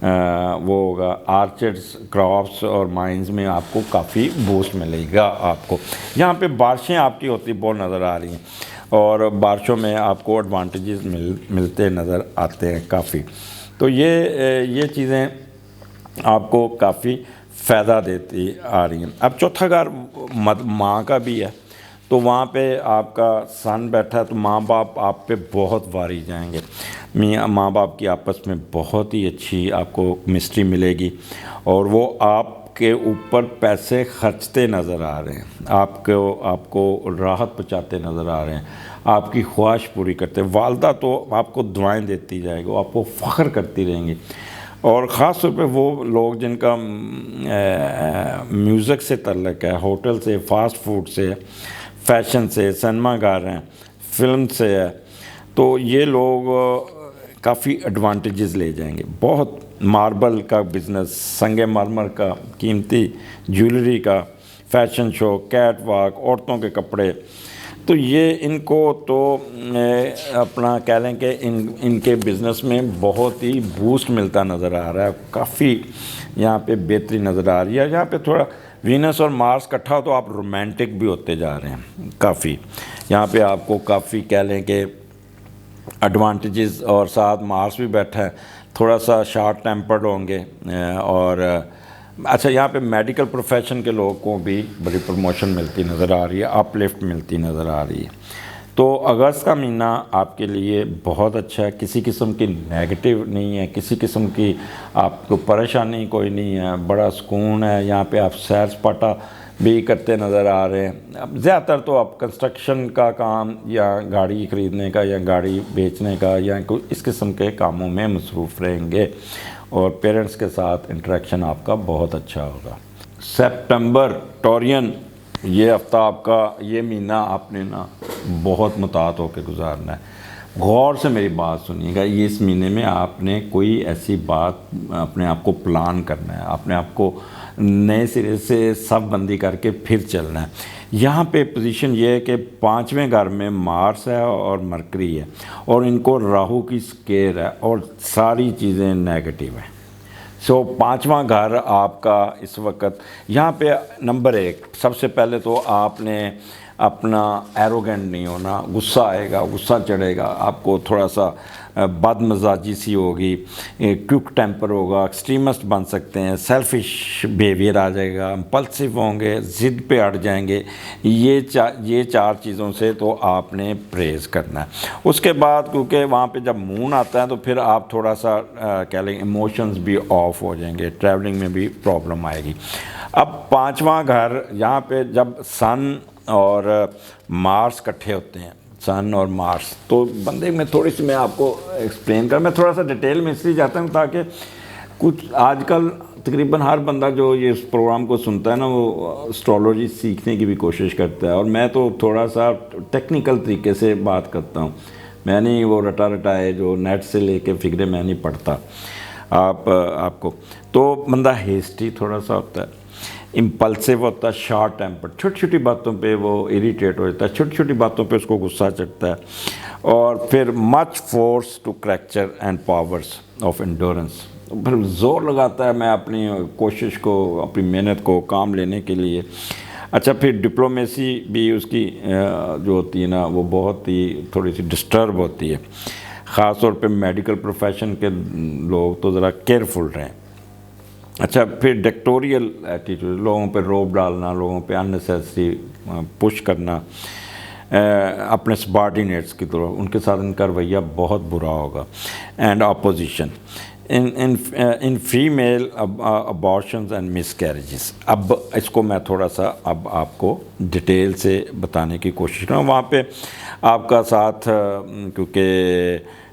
وہ ہوگا. آرچڈس, کراپس اور مائنز میں آپ کو کافی بوسٹ ملے گا. آپ کو یہاں پہ بارشیں آپ کی ہوتی بہت نظر آ رہی ہیں, اور بارشوں میں آپ کو ایڈوانٹیجز ملتے نظر آتے ہیں کافی. تو یہ چیزیں آپ کو کافی فائدہ دیتی آ رہی ہیں. اب چوتھا گھر ماں کا بھی ہے, تو وہاں پہ آپ کا سن بیٹھا ہے, تو ماں باپ آپ پہ بہت واری جائیں گے. ماں باپ کی آپس میں بہت ہی اچھی آپ کو مسٹری ملے گی, اور وہ آپ کے اوپر پیسے خرچتے نظر آ رہے ہیں, آپ کو راحت پہنچاتے نظر آ رہے ہیں, آپ کی خواہش پوری کرتے. والدہ تو آپ کو دعائیں دیتی جائے گی, وہ آپ کو فخر کرتی رہیں گی. اور خاص طور پہ وہ لوگ جن کا میوزک سے تعلق ہے, ہوٹل سے, فاسٹ فوڈ سے, فیشن سے, سنیما گھر ہیں, فلم سے ہے, تو یہ لوگ کافی ایڈوانٹیجز لے جائیں گے. بہت ماربل کا بزنس, سنگ مرمر کا, قیمتی جیولری کا, فیشن شو, کیٹ واک, عورتوں کے کپڑے, تو یہ ان کو تو اپنا کہہ لیں کہ ان کے بزنس میں بہت ہی بوسٹ ملتا نظر آ رہا ہے. کافی یہاں پہ بہتری نظر آ رہی ہے. یہاں پہ تھوڑا وینس اور مارس اکٹھا ہو تو آپ رومانٹک بھی ہوتے جا رہے ہیں کافی. یہاں پہ آپ کو کافی کہہ لیں کہ ایڈوانٹیجز, اور ساتھ مارس بھی بیٹھا ہے, تھوڑا سا شارٹ ٹیمپرڈ ہوں گے. اور اچھا, یہاں پہ میڈیکل پروفیشن کے لوگوں کو بھی بڑی پروموشن ملتی نظر آ رہی ہے, اپ لفٹ ملتی نظر آ رہی ہے. تو اگست کا مہینہ آپ کے لیے بہت اچھا ہے. کسی قسم کی نیگیٹو نہیں ہے, کسی قسم کی آپ کو پریشانی کوئی نہیں ہے, بڑا سکون ہے. یہاں پہ آپ سیر سپاٹا بھی کرتے نظر آ رہے ہیں. اب زیادہ تر تو آپ کنسٹرکشن کا کام, یا گاڑی خریدنے کا, یا گاڑی بیچنے کا, یا کوئی اس قسم کے کاموں میں مصروف رہیں گے, اور پیرنٹس کے ساتھ انٹریکشن آپ کا بہت اچھا ہوگا. سپٹمبر, ٹورین, یہ ہفتہ آپ کا, یہ مہینہ آپ نے نا بہت محتاط ہو کے گزارنا ہے. غور سے میری بات سنیے گا. یہ اس مہینے میں آپ نے کوئی ایسی بات اپنے آپ کو پلان کرنا ہے, اپنے آپ کو نئے سرے سے سب بندی کر کے پھر چلنا ہے. یہاں پہ پوزیشن یہ ہے کہ 5ویں گھر میں مارس ہے اور مرکری ہے, اور ان کو راہو کی سکیر ہے, اور ساری چیزیں نیگیٹو ہیں. سو 5واں گھر آپ کا اس وقت یہاں پہ نمبر 1, سب سے پہلے تو آپ نے اپنا ایروگینٹ نہیں ہونا. غصہ آئے گا, غصہ چڑھے گا, آپ کو تھوڑا سا بد مزاجی سی ہوگی, کوئک ٹیمپر ہوگا, ایکسٹریمسٹ بن سکتے ہیں, سیلفش بیہیویئر آ جائے گا, امپلسو ہوں گے, ضد پہ اڑ جائیں گے. یہ 4 چیزوں سے تو آپ نے پرہیز کرنا ہے. اس کے بعد کیونکہ وہاں پہ جب مون آتا ہے تو پھر آپ تھوڑا سا کہہ لیں ایموشنز بھی آف ہو جائیں گے, ٹریولنگ میں بھی پرابلم آئے گی. اب 5واں گھر, یہاں پہ جب سن اور مارس اکٹھے ہوتے ہیں, سن اور مارس, تو بندے میں تھوڑی سی میں آپ کو ایکسپلین میں تھوڑا سا ڈیٹیل میں اس لیے جاتا ہوں تاکہ کچھ آج کل تقریباً ہر بندہ جو یہ اس پروگرام کو سنتا ہے نا, وہ اسٹرالوجی سیکھنے کی بھی کوشش کرتا ہے, اور میں تو تھوڑا سا ٹیکنیکل طریقے سے بات کرتا ہوں. میں نہیں وہ رٹا ہے جو نیٹ سے لے کے فگرے میں نہیں پڑھتا آپ کو. تو بندہ ہیسٹی تھوڑا سا ہوتا ہے, امپلسو ہوتا ہے, شارٹ ٹیمپر, چھوٹی چھوٹی باتوں پہ وہ اریٹیٹ ہو جاتا ہے, چھوٹی چھوٹی باتوں پہ اس کو غصہ چڑھتا ہے. اور پھر much force to character and powers of endurance, پھر زور لگاتا ہے میں اپنی کوشش کو, اپنی محنت کو کام لینے کے لیے. اچھا, پھر ڈپلومیسی بھی اس کی جو ہوتی ہے نا, وہ بہت ہی تھوڑی سی ڈسٹرب ہوتی ہے. خاص طور پہ میڈیکل پروفیشن کے لوگ تو ذرا کیئرفل رہیں. اچھا, پھر ڈکٹوریل ایٹیٹیوڈ, لوگوں پہ روب ڈالنا, لوگوں پہ اننیسیسری پش کرنا, اپنے سبارڈینیٹس کی طرف, ان کے ساتھ ان کا رویہ بہت برا ہوگا. And opposition in female abortions and miscarriages. اب اس کو میں تھوڑا سا اب آپ کو ڈیٹیل سے بتانے کی کوشش کروں. وہاں پہ آپ کا ساتھ کیونکہ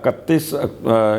31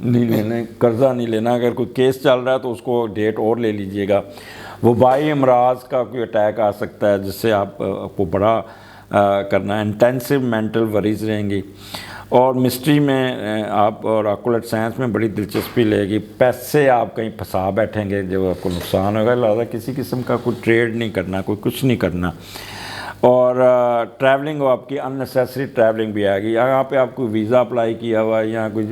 نہیں لینا، قرضہ نہیں لینا. اگر کوئی کیس چل رہا ہے تو اس کو ڈیٹ اور لے لیجئے گا. وبائی امراض کا کوئی اٹیک آ سکتا ہے جس سے آپ کو بڑا کرنا ہے. انٹینسو مینٹل وریز رہیں گی. اور مسٹری میں آپ اور آکولٹ سائنس میں بڑی دلچسپی لے گی. پیسے آپ کہیں پھنسا بیٹھیں گے جو آپ کو نقصان ہوگا. لہٰذا کسی قسم کا کوئی ٹریڈ نہیں کرنا، کوئی کچھ نہیں کرنا. اور ٹریولنگ آپ کی ان نیسیسری ٹریولنگ بھی آئے گی. یہاں پہ آپ کوئی ویزا اپلائی کیا ہوا ہے یا کوئی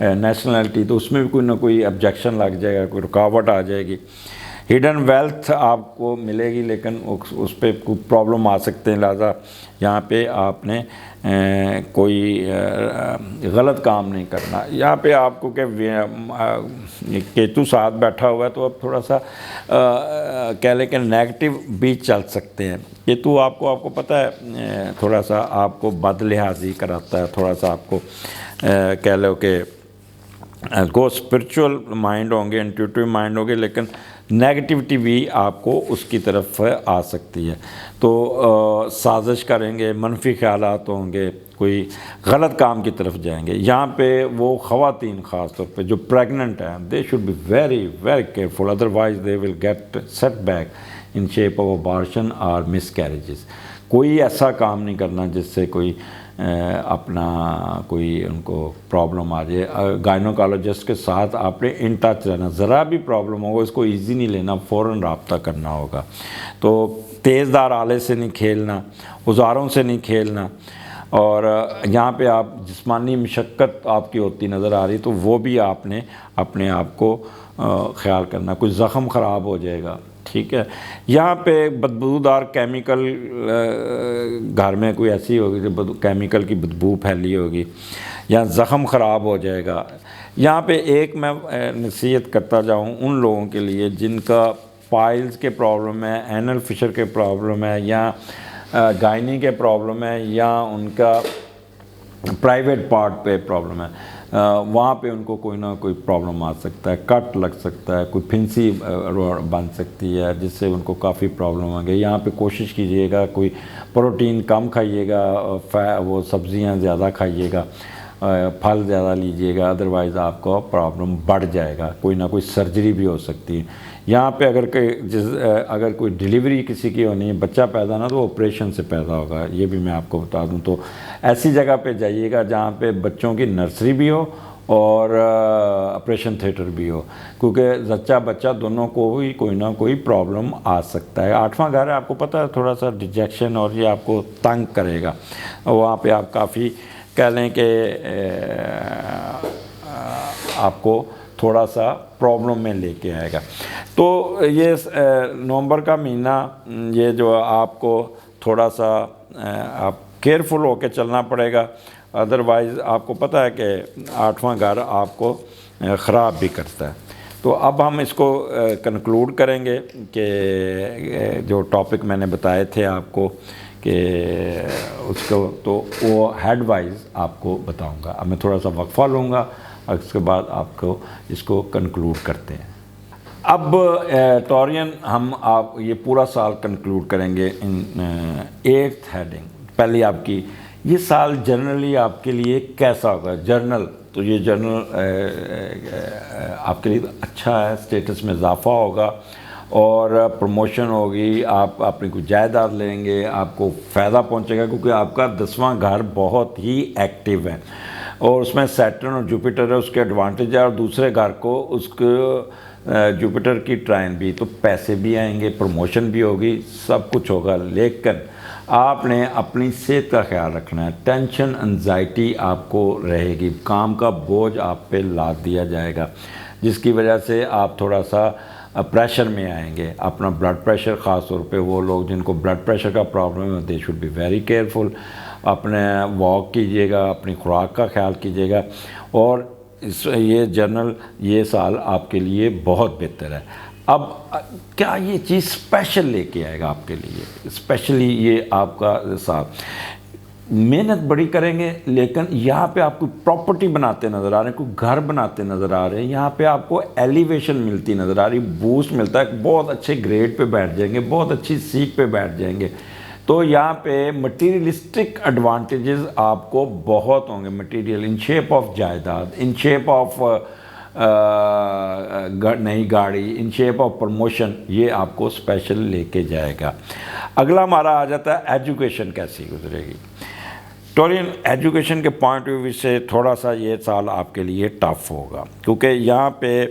نیشنلٹی، تو اس میں بھی کوئی نہ کوئی آبجیکشن لگ جائے گا، کوئی رکاوٹ آ جائے گی. ہڈن ویلتھ آپ کو ملے گی لیکن اس پہ کوئی پرابلم آ سکتے ہیں. لہٰذا یہاں پہ آپ نے کوئی غلط کام نہیں کرنا. یہاں پہ آپ کو کہ کیتو ساتھ بیٹھا ہوا ہے تو اب تھوڑا سا کہہ لیں کہ نیگیٹو بھی چل سکتے ہیں. کیتو آپ کو پتہ ہے تھوڑا سا آپ کو بد لحاظی کراتا ہے، تھوڑا سا آپ کو کہہ لو کہ کو اسپرچول مائنڈ ہوں گے، انٹیوٹیو مائنڈ ہوں گے، لیکن نیگیٹیوٹی بھی آپ کو اس کی طرف آ سکتی ہے. تو سازش کریں گے، منفی خیالات ہوں گے، کوئی غلط کام کی طرف جائیں گے. یہاں پہ وہ خواتین خاص طور پہ جو پریگننٹ ہیں، they should be very very careful, otherwise they will get set back in shape of abortion اور مس کیریجز. کوئی ایسا کام نہیں کرنا جس سے کوئی اپنا کوئی ان کو پرابلم آ جائے. گائنوکالوجسٹ کے ساتھ آپ نے ان ٹچ رہنا. ذرا بھی پرابلم ہوگا اس کو ایزی نہیں لینا، فوراً رابطہ کرنا ہوگا. تو تیز دھار آلے سے نہیں کھیلنا، اوزاروں سے نہیں کھیلنا. اور یہاں پہ آپ جسمانی مشقت آپ کی ہوتی نظر آ رہی تو وہ بھی آپ نے اپنے آپ کو خیال کرنا. کوئی زخم خراب ہو جائے گا، ٹھیک ہے. یہاں پہ بدبودار کیمیکل گھر میں کوئی ایسی ہوگی جو کیمیکل کی بدبو پھیلی ہوگی، یا زخم خراب ہو جائے گا. یہاں پہ ایک میں نصیحت کرتا جاؤں ان لوگوں کے لیے جن کا پائلز کے پرابلم ہے، اینل فشر کے پرابلم ہے، یا گائنی کے پرابلم ہے، یا ان کا پرائیویٹ پارٹ پہ پرابلم ہے. وہاں پہ ان کو کوئی نہ کوئی پرابلم آ سکتا ہے، کٹ لگ سکتا ہے، کوئی پھنسی بن سکتی ہے جس سے ان کو کافی پرابلم آ گئی. یہاں پہ کوشش کیجئے گا کوئی پروٹین کم کھائیے گا، وہ سبزیاں زیادہ کھائیے گا، پھل زیادہ لیجئے گا، ادروائز آپ کو پرابلم بڑھ جائے گا. کوئی نہ کوئی سرجری بھی ہو سکتی ہے. یہاں پہ اگر کوئی ڈیلیوری کسی کی ہونی ہے، بچہ پیدا نہ تو آپریشن سے پیدا ہوگا، یہ بھی میں آپ کو بتا دوں. تو ایسی جگہ پہ جائیے گا جہاں پہ بچوں کی نرسری بھی ہو اور آپریشن تھیٹر بھی ہو، کیونکہ زچہ بچہ دونوں کو بھی کوئی نہ کوئی پرابلم آ سکتا ہے. 8واں گھر ہے، آپ کو پتہ ہے تھوڑا سا ڈیجیکشن اور یہ آپ کو تنگ کرے گا. وہاں پہ آپ کافی کہہ لیں کہ آپ کو تھوڑا سا پرابلم میں لے کے آئے گا. تو یہ نومبر کا مہینہ یہ جو آپ کو تھوڑا سا آپ کیئرفل ہو کے چلنا پڑے گا. ادروائز آپ کو پتہ ہے کہ 8واں گھر آپ کو خراب بھی کرتا ہے. تو اب ہم اس کو کنکلوڈ کریں گے کہ جو ٹاپک میں نے بتائے تھے آپ کو کہ اس کو تو وہ ہیڈ وائز آپ کو بتاؤں گا. اب میں تھوڑا سا وقفہ لوں گا، اس کے بعد آپ کو اس کو کنکلوڈ کرتے ہیں. اب ٹورین ہم آپ یہ پورا سال کنکلوڈ کریں گے ان 8th ہیڈنگ. پہلی آپ کی یہ سال جنرلی آپ کے لیے کیسا ہوگا؟ جرنل تو یہ جرنل آپ کے لیے اچھا ہے، سٹیٹس میں اضافہ ہوگا اور پروموشن ہوگی. آپ اپنی کوئی جائیداد لیں گے، آپ کو فائدہ پہنچے گا کیونکہ آپ کا 10واں گھر بہت ہی ایکٹیو ہے اور اس میں سیٹرن اور جوپیٹر ہے، اس کے ایڈوانٹیج ہے. اور دوسرے گھر کو اس کو جوپیٹر کی ٹرائن بھی، تو پیسے بھی آئیں گے، پروموشن بھی ہوگی، سب کچھ ہوگا. لیکن آپ نے اپنی صحت کا خیال رکھنا ہے. ٹینشن انزائٹی آپ کو رہے گی، کام کا بوجھ آپ پہ لاد دیا جائے گا جس کی وجہ سے آپ تھوڑا سا پریشر میں آئیں گے. اپنا بلڈ پریشر، خاص طور پہ وہ لوگ جن کو بلڈ پریشر کا پرابلم ہے، they should be very careful. اپنے واک کیجئے گا، اپنی خوراک کا خیال کیجئے گا. اور یہ جرنل یہ سال آپ کے لیے بہت بہتر ہے. اب کیا یہ چیز اسپیشل لے کے آئے گا آپ کے لیے؟ اسپیشلی یہ آپ کا سال محنت بڑی کریں گے، لیکن یہاں پہ آپ کو پراپرٹی بناتے نظر آ رہے ہیں، کوئی گھر بناتے نظر آ رہے ہیں. یہاں پہ آپ کو ایلیویشن ملتی نظر آ رہی، بوسٹ ملتا ہے، بہت اچھے گریڈ پہ بیٹھ جائیں گے، بہت اچھی سیٹ پہ بیٹھ جائیں گے. تو یہاں پہ مٹیریلسٹک ایڈوانٹیجز آپ کو بہت ہوں گے، مٹیریل ان شیپ آف جائیداد، ان شیپ آف نئی گاڑی، ان شیپ آف پروموشن، یہ آپ کو اسپیشل لے کے جائے گا۔ اگلا ہمارا آ جاتا ہے ایجوکیشن کیسی گزرے گی۔ ٹورین ایجوکیشن کے پوائنٹ آف ویو سے تھوڑا سا یہ سال آپ کے لیے ٹف ہوگا، کیونکہ یہاں پہ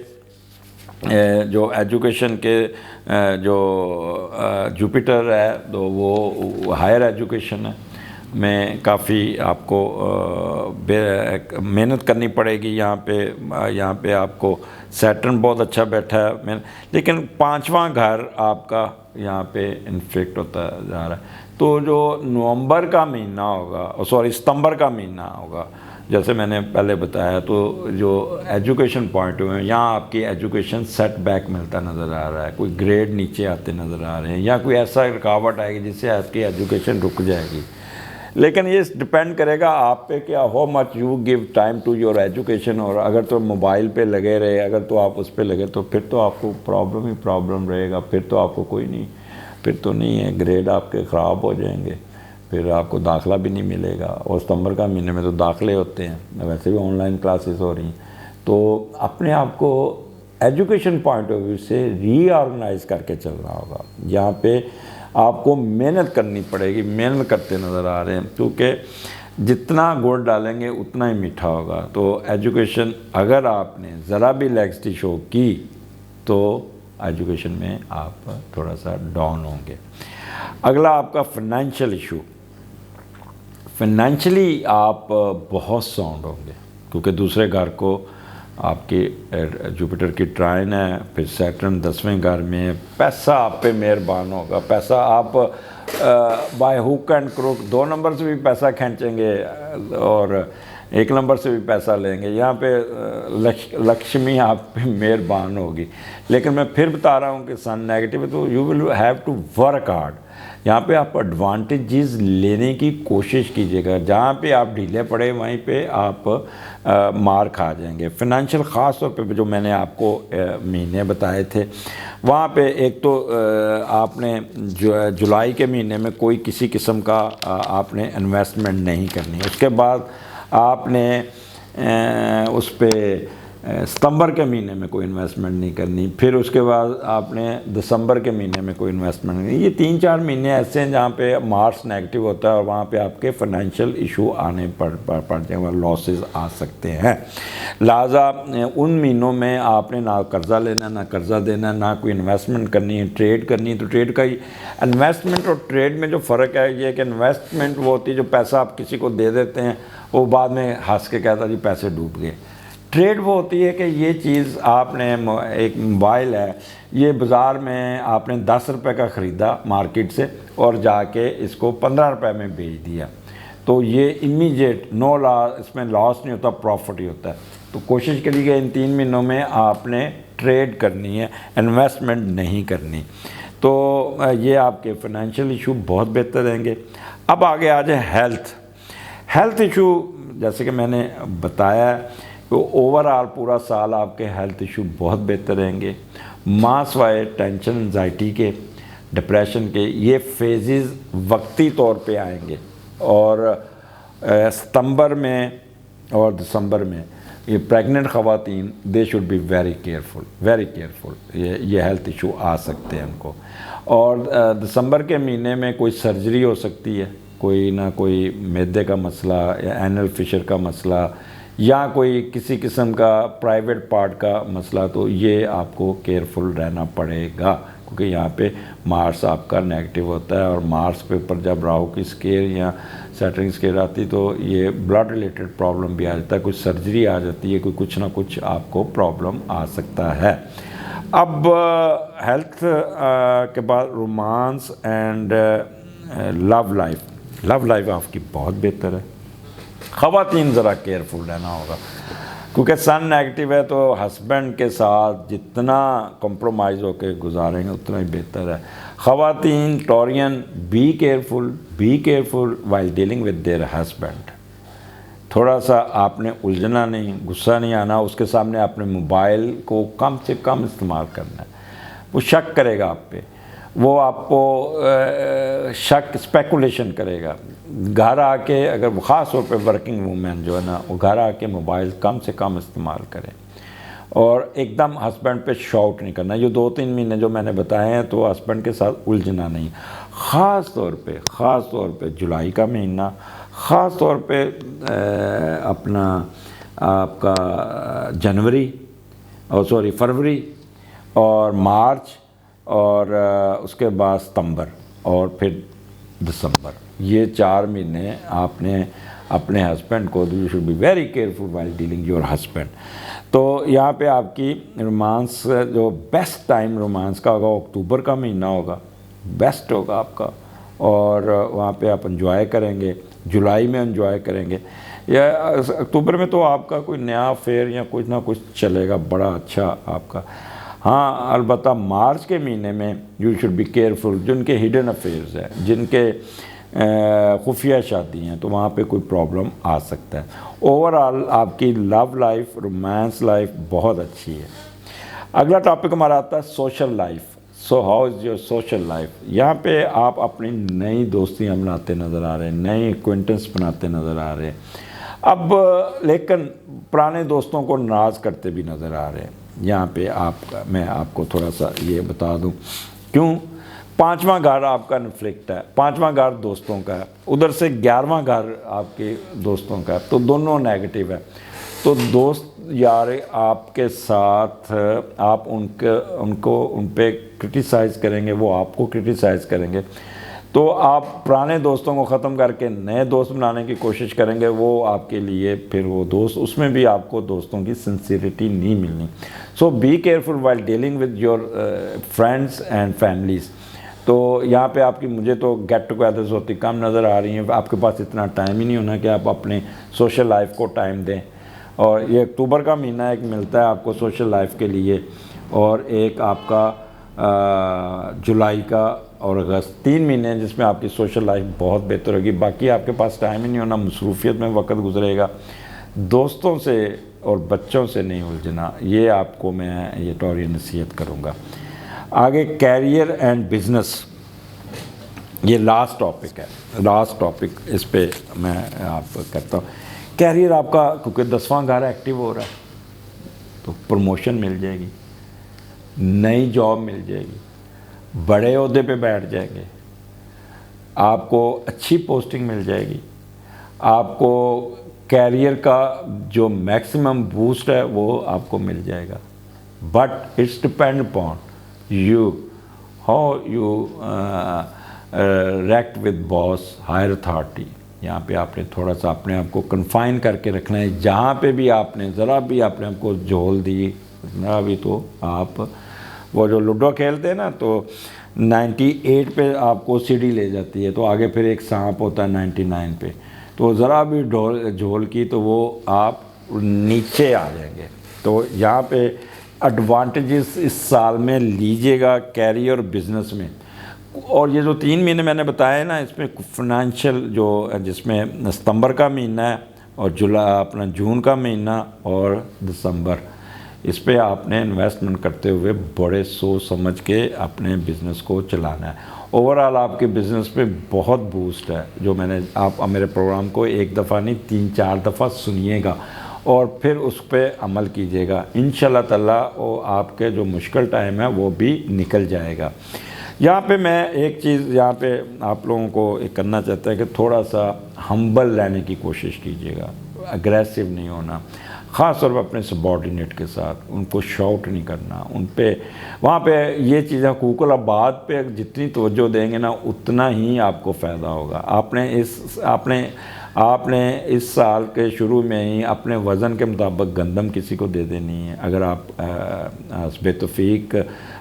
جو ایجوکیشن کے جو جوپیٹر ہے تو وہ ہائر ایجوکیشن ہے میں کافی آپ کو محنت کرنی پڑے گی۔ یہاں پہ آپ کو سیٹرن بہت اچھا بیٹھا ہے، لیکن 5واں گھر آپ کا یہاں پہ انفیکٹ ہوتا جا رہا ہے۔ تو جو نومبر کا مہینہ ہوگا، ستمبر کا مہینہ ہوگا، جیسے میں نے پہلے بتایا، تو جو ایجوکیشن پوائنٹ میں یہاں آپ کی ایجوکیشن سیٹ بیک ملتا نظر آ رہا ہے، کوئی گریڈ نیچے آتے نظر آ رہے ہیں، یا کوئی ایسا رکاوٹ آئے گی جس سے آپ کی ایجوکیشن رک جائے گی۔ لیکن یہ ڈپینڈ کرے گا آپ پہ کہ how much you give time to your education. اور اگر تو موبائل پہ لگے رہے، اگر تو آپ اس پہ لگے، تو پھر تو آپ کو پرابلم ہی پرابلم رہے گا، پھر تو آپ کو کوئی نہیں، پھر تو نہیں ہے، گریڈ آپ کے خراب ہو جائیں گے، پھر آپ کو داخلہ بھی نہیں ملے گا۔ اور ستمبر کا مہینے میں تو داخلے ہوتے ہیں، ویسے بھی آن لائن کلاسز ہو رہی ہیں۔ تو اپنے آپ کو ایجوکیشن پوائنٹ آف ویو سے ری آرگنائز کر کے چلنا ہوگا۔ یہاں پہ آپ کو محنت کرنی پڑے گی، محنت کرتے نظر آ رہے ہیں، کیونکہ جتنا گڑ ڈالیں گے اتنا ہی میٹھا ہوگا۔ تو ایجوکیشن اگر آپ نے ذرا بھی لیکسٹی شو کی تو ایجوکیشن میں آپ تھوڑا سا ڈاؤن ہوں گے۔ اگلا آپ کا فائنینشیل ایشو۔ فائنینشلی آپ بہت ساؤنڈ ہوں گے، کیونکہ دوسرے گھر کو آپ کی جوپیٹر کی ٹرائن ہے، پھر سیٹرن 10ویں گھر میں، پیسہ آپ پہ مہربان ہوگا۔ پیسہ آپ بائی ہوک اینڈ کروک 2 نمبر سے بھی پیسہ کھینچیں گے اور 1 نمبر سے بھی پیسہ لیں گے۔ یہاں پہ لکشمی آپ پہ مہربان ہوگی۔ لیکن میں پھر بتا رہا ہوں کہ سن نیگیٹو ہے، تو you will have to work hard. یہاں پہ آپ ایڈوانٹیجز لینے کی کوشش کیجیے گا، جہاں پہ آپ ڈھیلے پڑے وہیں پہ آپ مار کھا جائیں گے۔ فائنینشیل خاص طور پہ جو میں نے آپ کو مہینے بتائے تھے، وہاں پہ ایک تو آپ نے جولائی کے مہینے میں کوئی کسی قسم کا آپ نے انویسٹمنٹ نہیں کرنی۔ اس کے بعد آپ نے اس پہ ستمبر کے مہینے میں کوئی انویسٹمنٹ نہیں کرنی، پھر اس کے بعد آپ نے دسمبر کے مہینے میں کوئی انویسٹمنٹ نہیں۔ یہ 3-4 مہینے ایسے ہیں جہاں پہ مارس نیگیٹو ہوتا ہے، اور وہاں پہ آپ کے فائنینشیل ایشو آنے پڑ جائیں گے، لاسز آ سکتے ہیں۔ لہٰذا ان مہینوں میں آپ نے نہ قرضہ لینا، نہ قرضہ دینا، نہ کوئی انویسٹمنٹ کرنی ہے، ٹریڈ کرنی ہے۔ تو ٹریڈ کا انویسٹمنٹ اور ٹریڈ میں جو فرق ہے یہ کہ انویسٹمنٹ وہ ہوتی ہے جو پیسہ آپ کسی کو دے دیتے ہیں، وہ بعد میں ہنس کے کہتا جی پیسے ڈوب گئے۔ ٹریڈ وہ ہوتی ہے کہ یہ چیز آپ نے، ایک موبائل ہے، یہ بازار میں آپ نے 10 روپے کا خریدا مارکیٹ سے اور جا کے اس کو 15 روپے میں بیچ دیا، تو یہ امیجیٹ نو لاس، اس میں لاس نہیں ہوتا، پروفٹ ہی ہوتا ہے۔ تو کوشش کریے کہ ان 3 مہینوں میں آپ نے ٹریڈ کرنی ہے، انویسٹمنٹ نہیں کرنی۔ تو یہ آپ کے فائنینشیل ایشو بہت بہتر رہیں گے۔ اب آگے آ جائے ہیلتھ ایشو۔ جیسے کہ میں نے بتایا تو اوورآل پورا سال آپ کے ہیلتھ ایشو بہت بہتر رہیں گے۔ ماں سوائے ٹینشن، انزائٹی کے، ڈپریشن کے، یہ فیزز وقتی طور پہ آئیں گے، اور ستمبر میں اور دسمبر میں یہ پریگننٹ خواتین they should be very careful, یہ ہیلتھ ایشو آ سکتے ہیں ان کو۔ اور دسمبر کے مہینے میں کوئی سرجری ہو سکتی ہے، کوئی نہ کوئی معدے کا مسئلہ یا اینل فشر کا مسئلہ، یا کوئی کسی قسم کا پرائیویٹ پارٹ کا مسئلہ، تو یہ آپ کو کیئرفل رہنا پڑے گا، کیونکہ یہاں پہ مارس آپ کا نیگیٹو ہوتا ہے، اور مارس پہ اوپر جب راہو کی اسکیئر یا سیٹرن اسکیئر آتی تو یہ بلڈ ریلیٹڈ پرابلم بھی آ جاتا ہے، کوئی سرجری آ جاتی ہے، کوئی کچھ نہ کچھ آپ کو پرابلم آ سکتا ہے۔ اب ہیلتھ کے بعد رومانس اینڈ لو لائف آپ کی بہت بہتر ہے۔ خواتین ذرا کیئرفل رہنا ہوگا، کیونکہ سن نیگیٹو ہے، تو ہسبینڈ کے ساتھ جتنا کمپرومائز ہو کے گزاریں گے اتنا ہی بہتر ہے۔ خواتین Taurean be careful while dealing with their husband. تھوڑا سا آپ نے الجھنا نہیں، غصہ نہیں آنا، اس کے سامنے اپنے موبائل کو کم سے کم استعمال کرنا ہے، وہ شک کرے گا آپ پہ، وہ آپ کو شک اسپیکولیشن کرے گا. گھر آ کے اگر خاص طور پہ ورکنگ وومین جو ہے نا وہ گھر آ کے موبائل کم سے کم استعمال کریں اور ایک دم ہسبینڈ پہ شاؤٹ نہیں کرنا. یہ 2-3 مہینے جو میں نے بتائے ہیں تو ہسبینڈ کے ساتھ الجھنا نہیں. خاص طور پہ جولائی کا مہینہ، خاص طور پہ اپنا آپ کا جنوری فروری اور مارچ اور اس کے بعد ستمبر اور پھر دسمبر، یہ 4 مہینے آپ نے اپنے ہسبینڈ کو you should be very careful while dealing your husband. تو یہاں پہ آپ کی رومانس جو بیسٹ ٹائم رومانس کا ہوگا اکتوبر کا مہینہ ہوگا، بیسٹ ہوگا آپ کا، اور وہاں پہ آپ انجوائے کریں گے. جولائی میں انجوائے کریں گے، یا اکتوبر میں تو آپ کا کوئی نیا افیئر یا کچھ نہ کچھ چلے گا بڑا اچھا آپ کا. ہاں البتہ مارچ کے مہینے میں یو شوڈ بی کیئرفل، جن کے ہڈن افیئرز ہیں، جن کے خفیہ شادی ہیں، تو وہاں پہ کوئی پرابلم آ سکتا ہے. اوورآل آپ کی لو لائف، رومانس لائف بہت اچھی ہے. اگلا ٹاپک ہمارا آتا ہے social life. So how is your social life? یہاں پہ آپ اپنی نئی دوستیاں بناتے نظر آ رہے ہیں، نئے ایکوینٹنس بناتے نظر آ رہے ہیں. اب لیکن پرانے دوستوں کو ناراض کرتے بھی نظر آ رہے ہیں. یہاں پہ میں آپ کو تھوڑا سا یہ بتا دوں کیوں. 5واں گھر آپ کا انفلکٹ ہے، 5واں گھر دوستوں کا ہے، ادھر سے 11واں گھر آپ کے دوستوں کا ہے، تو دونوں نیگیٹو ہے. تو دوست یار آپ کے ساتھ آپ ان پہ کرٹیسائز کریں گے، وہ آپ کو کرٹیسائز کریں گے. تو آپ پرانے دوستوں کو ختم کر کے نئے دوست بنانے کی کوشش کریں گے، وہ آپ کے لیے پھر وہ دوست، اس میں بھی آپ کو دوستوں کی سنسیئرٹی نہیں ملنی. So be careful while dealing with your friends and families. تو یہاں پہ آپ کی مجھے تو گیٹ ٹوگیدرز ہوتی کم نظر آ رہی ہیں. آپ کے پاس اتنا ٹائم ہی نہیں ہونا کہ آپ اپنے سوشل لائف کو ٹائم دیں. اور یہ اکتوبر کا مہینہ ایک ملتا ہے آپ کو سوشل لائف کے لیے، اور ایک آپ کا جولائی کا اور اگست، 3 مہینے جس میں آپ کی سوشل لائف بہت بہتر ہوگی. باقی آپ کے پاس ٹائم ہی نہیں ہونا، مصروفیت میں وقت گزرے گا. دوستوں سے اور بچوں سے نہیں الجھنا، یہ آپ کو میں یہ ٹوری نصیحت کروں گا. آگے کیریئر اینڈ بزنس، یہ لاسٹ ٹاپک اس پہ میں آپ کرتا ہوں. کیریئر آپ کا کیونکہ 10واں گھر ایکٹیو ہو رہا ہے تو پروموشن مل جائے گی، نئی جاب مل جائے گی، بڑے عہدے پہ بیٹھ جائیں گے، آپ کو اچھی پوسٹنگ مل جائے گی. آپ کو کیریئر کا جو میکسیمم بوسٹ ہے وہ آپ کو مل جائے گا. But it's depend upon you how you react with boss higher authority. یہاں پہ آپ نے تھوڑا سا اپنے آپ کو کنفائن کر کے رکھنا ہے. جہاں پہ بھی آپ نے ذرا بھی اپنے آپ کو جھول دی ذرا بھی، تو آپ وہ جو لوڈو کھیلتے ہیں نا تو 98 پہ آپ کو سیڑھی لے جاتی ہے، تو آگے پھر ایک سانپ ہوتا ہے 99 پہ، تو ذرا بھی جھول کی تو وہ آپ نیچے آ جائیں گے. تو یہاں پہ ایڈوانٹیجز اس سال میں لیجئے گا کیریئر اور بزنس میں. اور یہ جو 3 مہینے میں نے بتایا نا، اس میں فائنینشیل جو جس میں ستمبر کا مہینہ ہے اور اپنا جون کا مہینہ اور دسمبر، اس پہ آپ نے انویسٹمنٹ کرتے ہوئے بڑے سوچ سمجھ کے اپنے بزنس کو چلانا ہے. اوورآل آپ کے بزنس پہ بہت بوسٹ ہے. جو میں نے آپ میرے پروگرام کو 1 دفعہ نہیں 3-4 دفعہ سنیے گا اور پھر اس پہ عمل کیجیے گا. انشاءاللہ تعالیٰ وہ آپ کے جو مشکل ٹائم ہے وہ بھی نکل جائے گا. یہاں پہ میں ایک چیز یہاں پہ آپ لوگوں کو کرنا چاہتا ہے کہ تھوڑا سا ہمبل رہنے کی کوشش کیجیے گا، اگریسو نہیں ہونا. خاص طور پہ اپنے سبارڈینیٹ کے ساتھ ان کو شاؤٹ نہیں کرنا. ان پہ وہاں پہ یہ چیزیں حقوق العباد پہ جتنی توجہ دیں گے نا اتنا ہی آپ کو فائدہ ہوگا. آپ نے اس سال کے شروع میں ہی اپنے وزن کے مطابق گندم کسی کو دے دینی ہے. اگر آپ حسب توفیق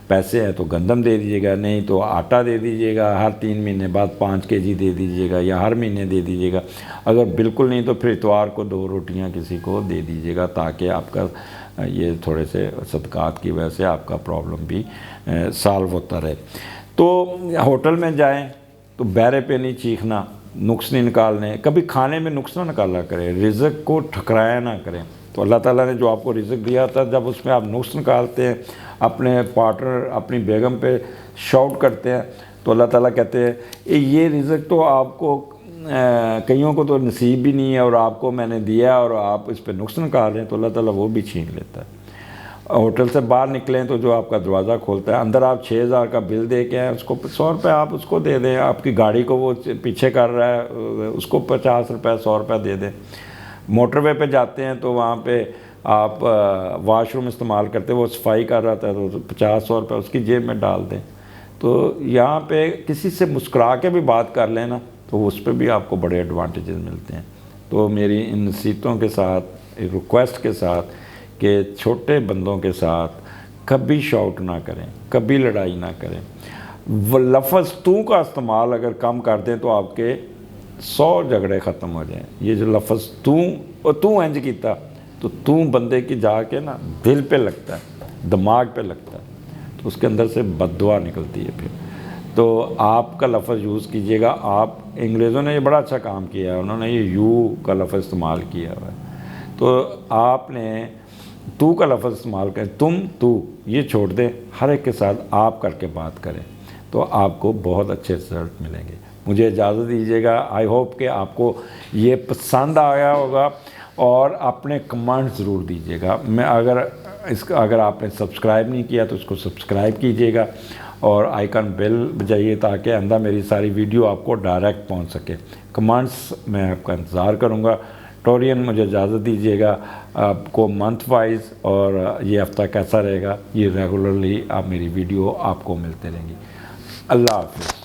پیسے ہیں تو گندم دے دیجیے گا، نہیں تو آٹا دے دیجیے گا. ہر 3 مہینے بعد 5 kg دے دیجیے گا، یا ہر مہینے دے دیجیے گا. اگر بالکل نہیں تو پھر اتوار کو 2 روٹیاں کسی کو دے دیجیے گا، تاکہ آپ کا یہ تھوڑے سے صدقات کی وجہ سے آپ کا پرابلم بھی سالو ہوتا رہے. تو ہوٹل میں جائیں تو بیرے پہ نہیں چیخنا، نقص نہیں نکالنے. کبھی کھانے میں نقص نہ نکالا کریں، رزق کو ٹھکرایا نہ کریں. تو اللہ تعالیٰ نے جو آپ کو رزق دیا تھا، جب اس میں آپ نقص نکالتے ہیں، اپنے پارٹنر اپنی بیگم پہ شاؤٹ کرتے ہیں، تو اللہ تعالیٰ کہتے ہیں یہ رزق تو آپ کو کئیوں کو تو نصیب بھی نہیں ہے اور آپ کو میں نے دیا اور آپ اس پہ نقص نکال رہے ہیں، تو اللہ تعالیٰ وہ بھی چھین لیتا ہے۔ ہوٹل سے باہر نکلیں تو جو آپ کا دروازہ کھولتا ہے، اندر آپ 6000 کا بل دے کے ہیں، اس کو 100 روپے آپ اس کو دے دیں، آپ کی گاڑی کو وہ پیچھے کر رہا ہے اس کو 50 روپے 100 روپے دے دیں۔ موٹر وے پہ جاتے ہیں تو وہاں پہ آپ واش روم استعمال کرتے وہ صفائی کر رہا تھا تو 50-100 روپے اس کی جیب میں ڈال دیں۔ تو یہاں پہ کسی سے مسکرا کے بھی بات کر لیں نا تو اس پہ بھی آپ کو بڑے ایڈوانٹیجز ملتے ہیں۔ تو میری ان نصیحتوں کے ساتھ، ریکویسٹ کے ساتھ کہ چھوٹے بندوں کے ساتھ کبھی شاؤٹ نہ کریں، کبھی لڑائی نہ کریں۔ وہ لفظ تو کا استعمال اگر کم کر دیں تو آپ کے 100 جھگڑے ختم ہو جائیں۔ یہ جو لفظ تو انج کیتا، تو بندے کی جا کے نا دل پہ لگتا ہے، دماغ پہ لگتا ہے، تو اس کے اندر سے بد دعا نکلتی ہے۔ پھر تو آپ کا لفظ یوز کیجئے گا۔ آپ انگریزوں نے یہ بڑا اچھا کام کیا ہے، انہوں نے یہ یو کا لفظ استعمال کیا ہوا ہے، تو آپ نے تو کا لفظ استعمال کریں، تو یہ چھوڑ دیں، ہر ایک کے ساتھ آپ کر کے بات کریں، تو آپ کو بہت اچھے رزلٹ ملیں گے۔ مجھے اجازت دیجیے گا، آئی ہوپ کہ آپ کو یہ پسند آیا ہوگا، اور اپنے کمنٹ ضرور دیجیے گا۔ اگر آپ نے سبسکرائب نہیں کیا تو اس کو سبسکرائب کیجیے گا، اور آئیکن بیل بجائیے تاکہ آئندہ میری ساری ویڈیو آپ کو ڈائریکٹ پہنچ سکے۔ کمنٹس میں آپ کا انتظار کروں گا۔ ٹورین مجھے اجازت دیجیے گا، آپ کو منتھ وائز اور یہ ہفتہ کیسا رہے گا، یہ ریگولرلی آپ میری ویڈیو آپ کو ملتے رہیں گی۔ اللہ حافظ۔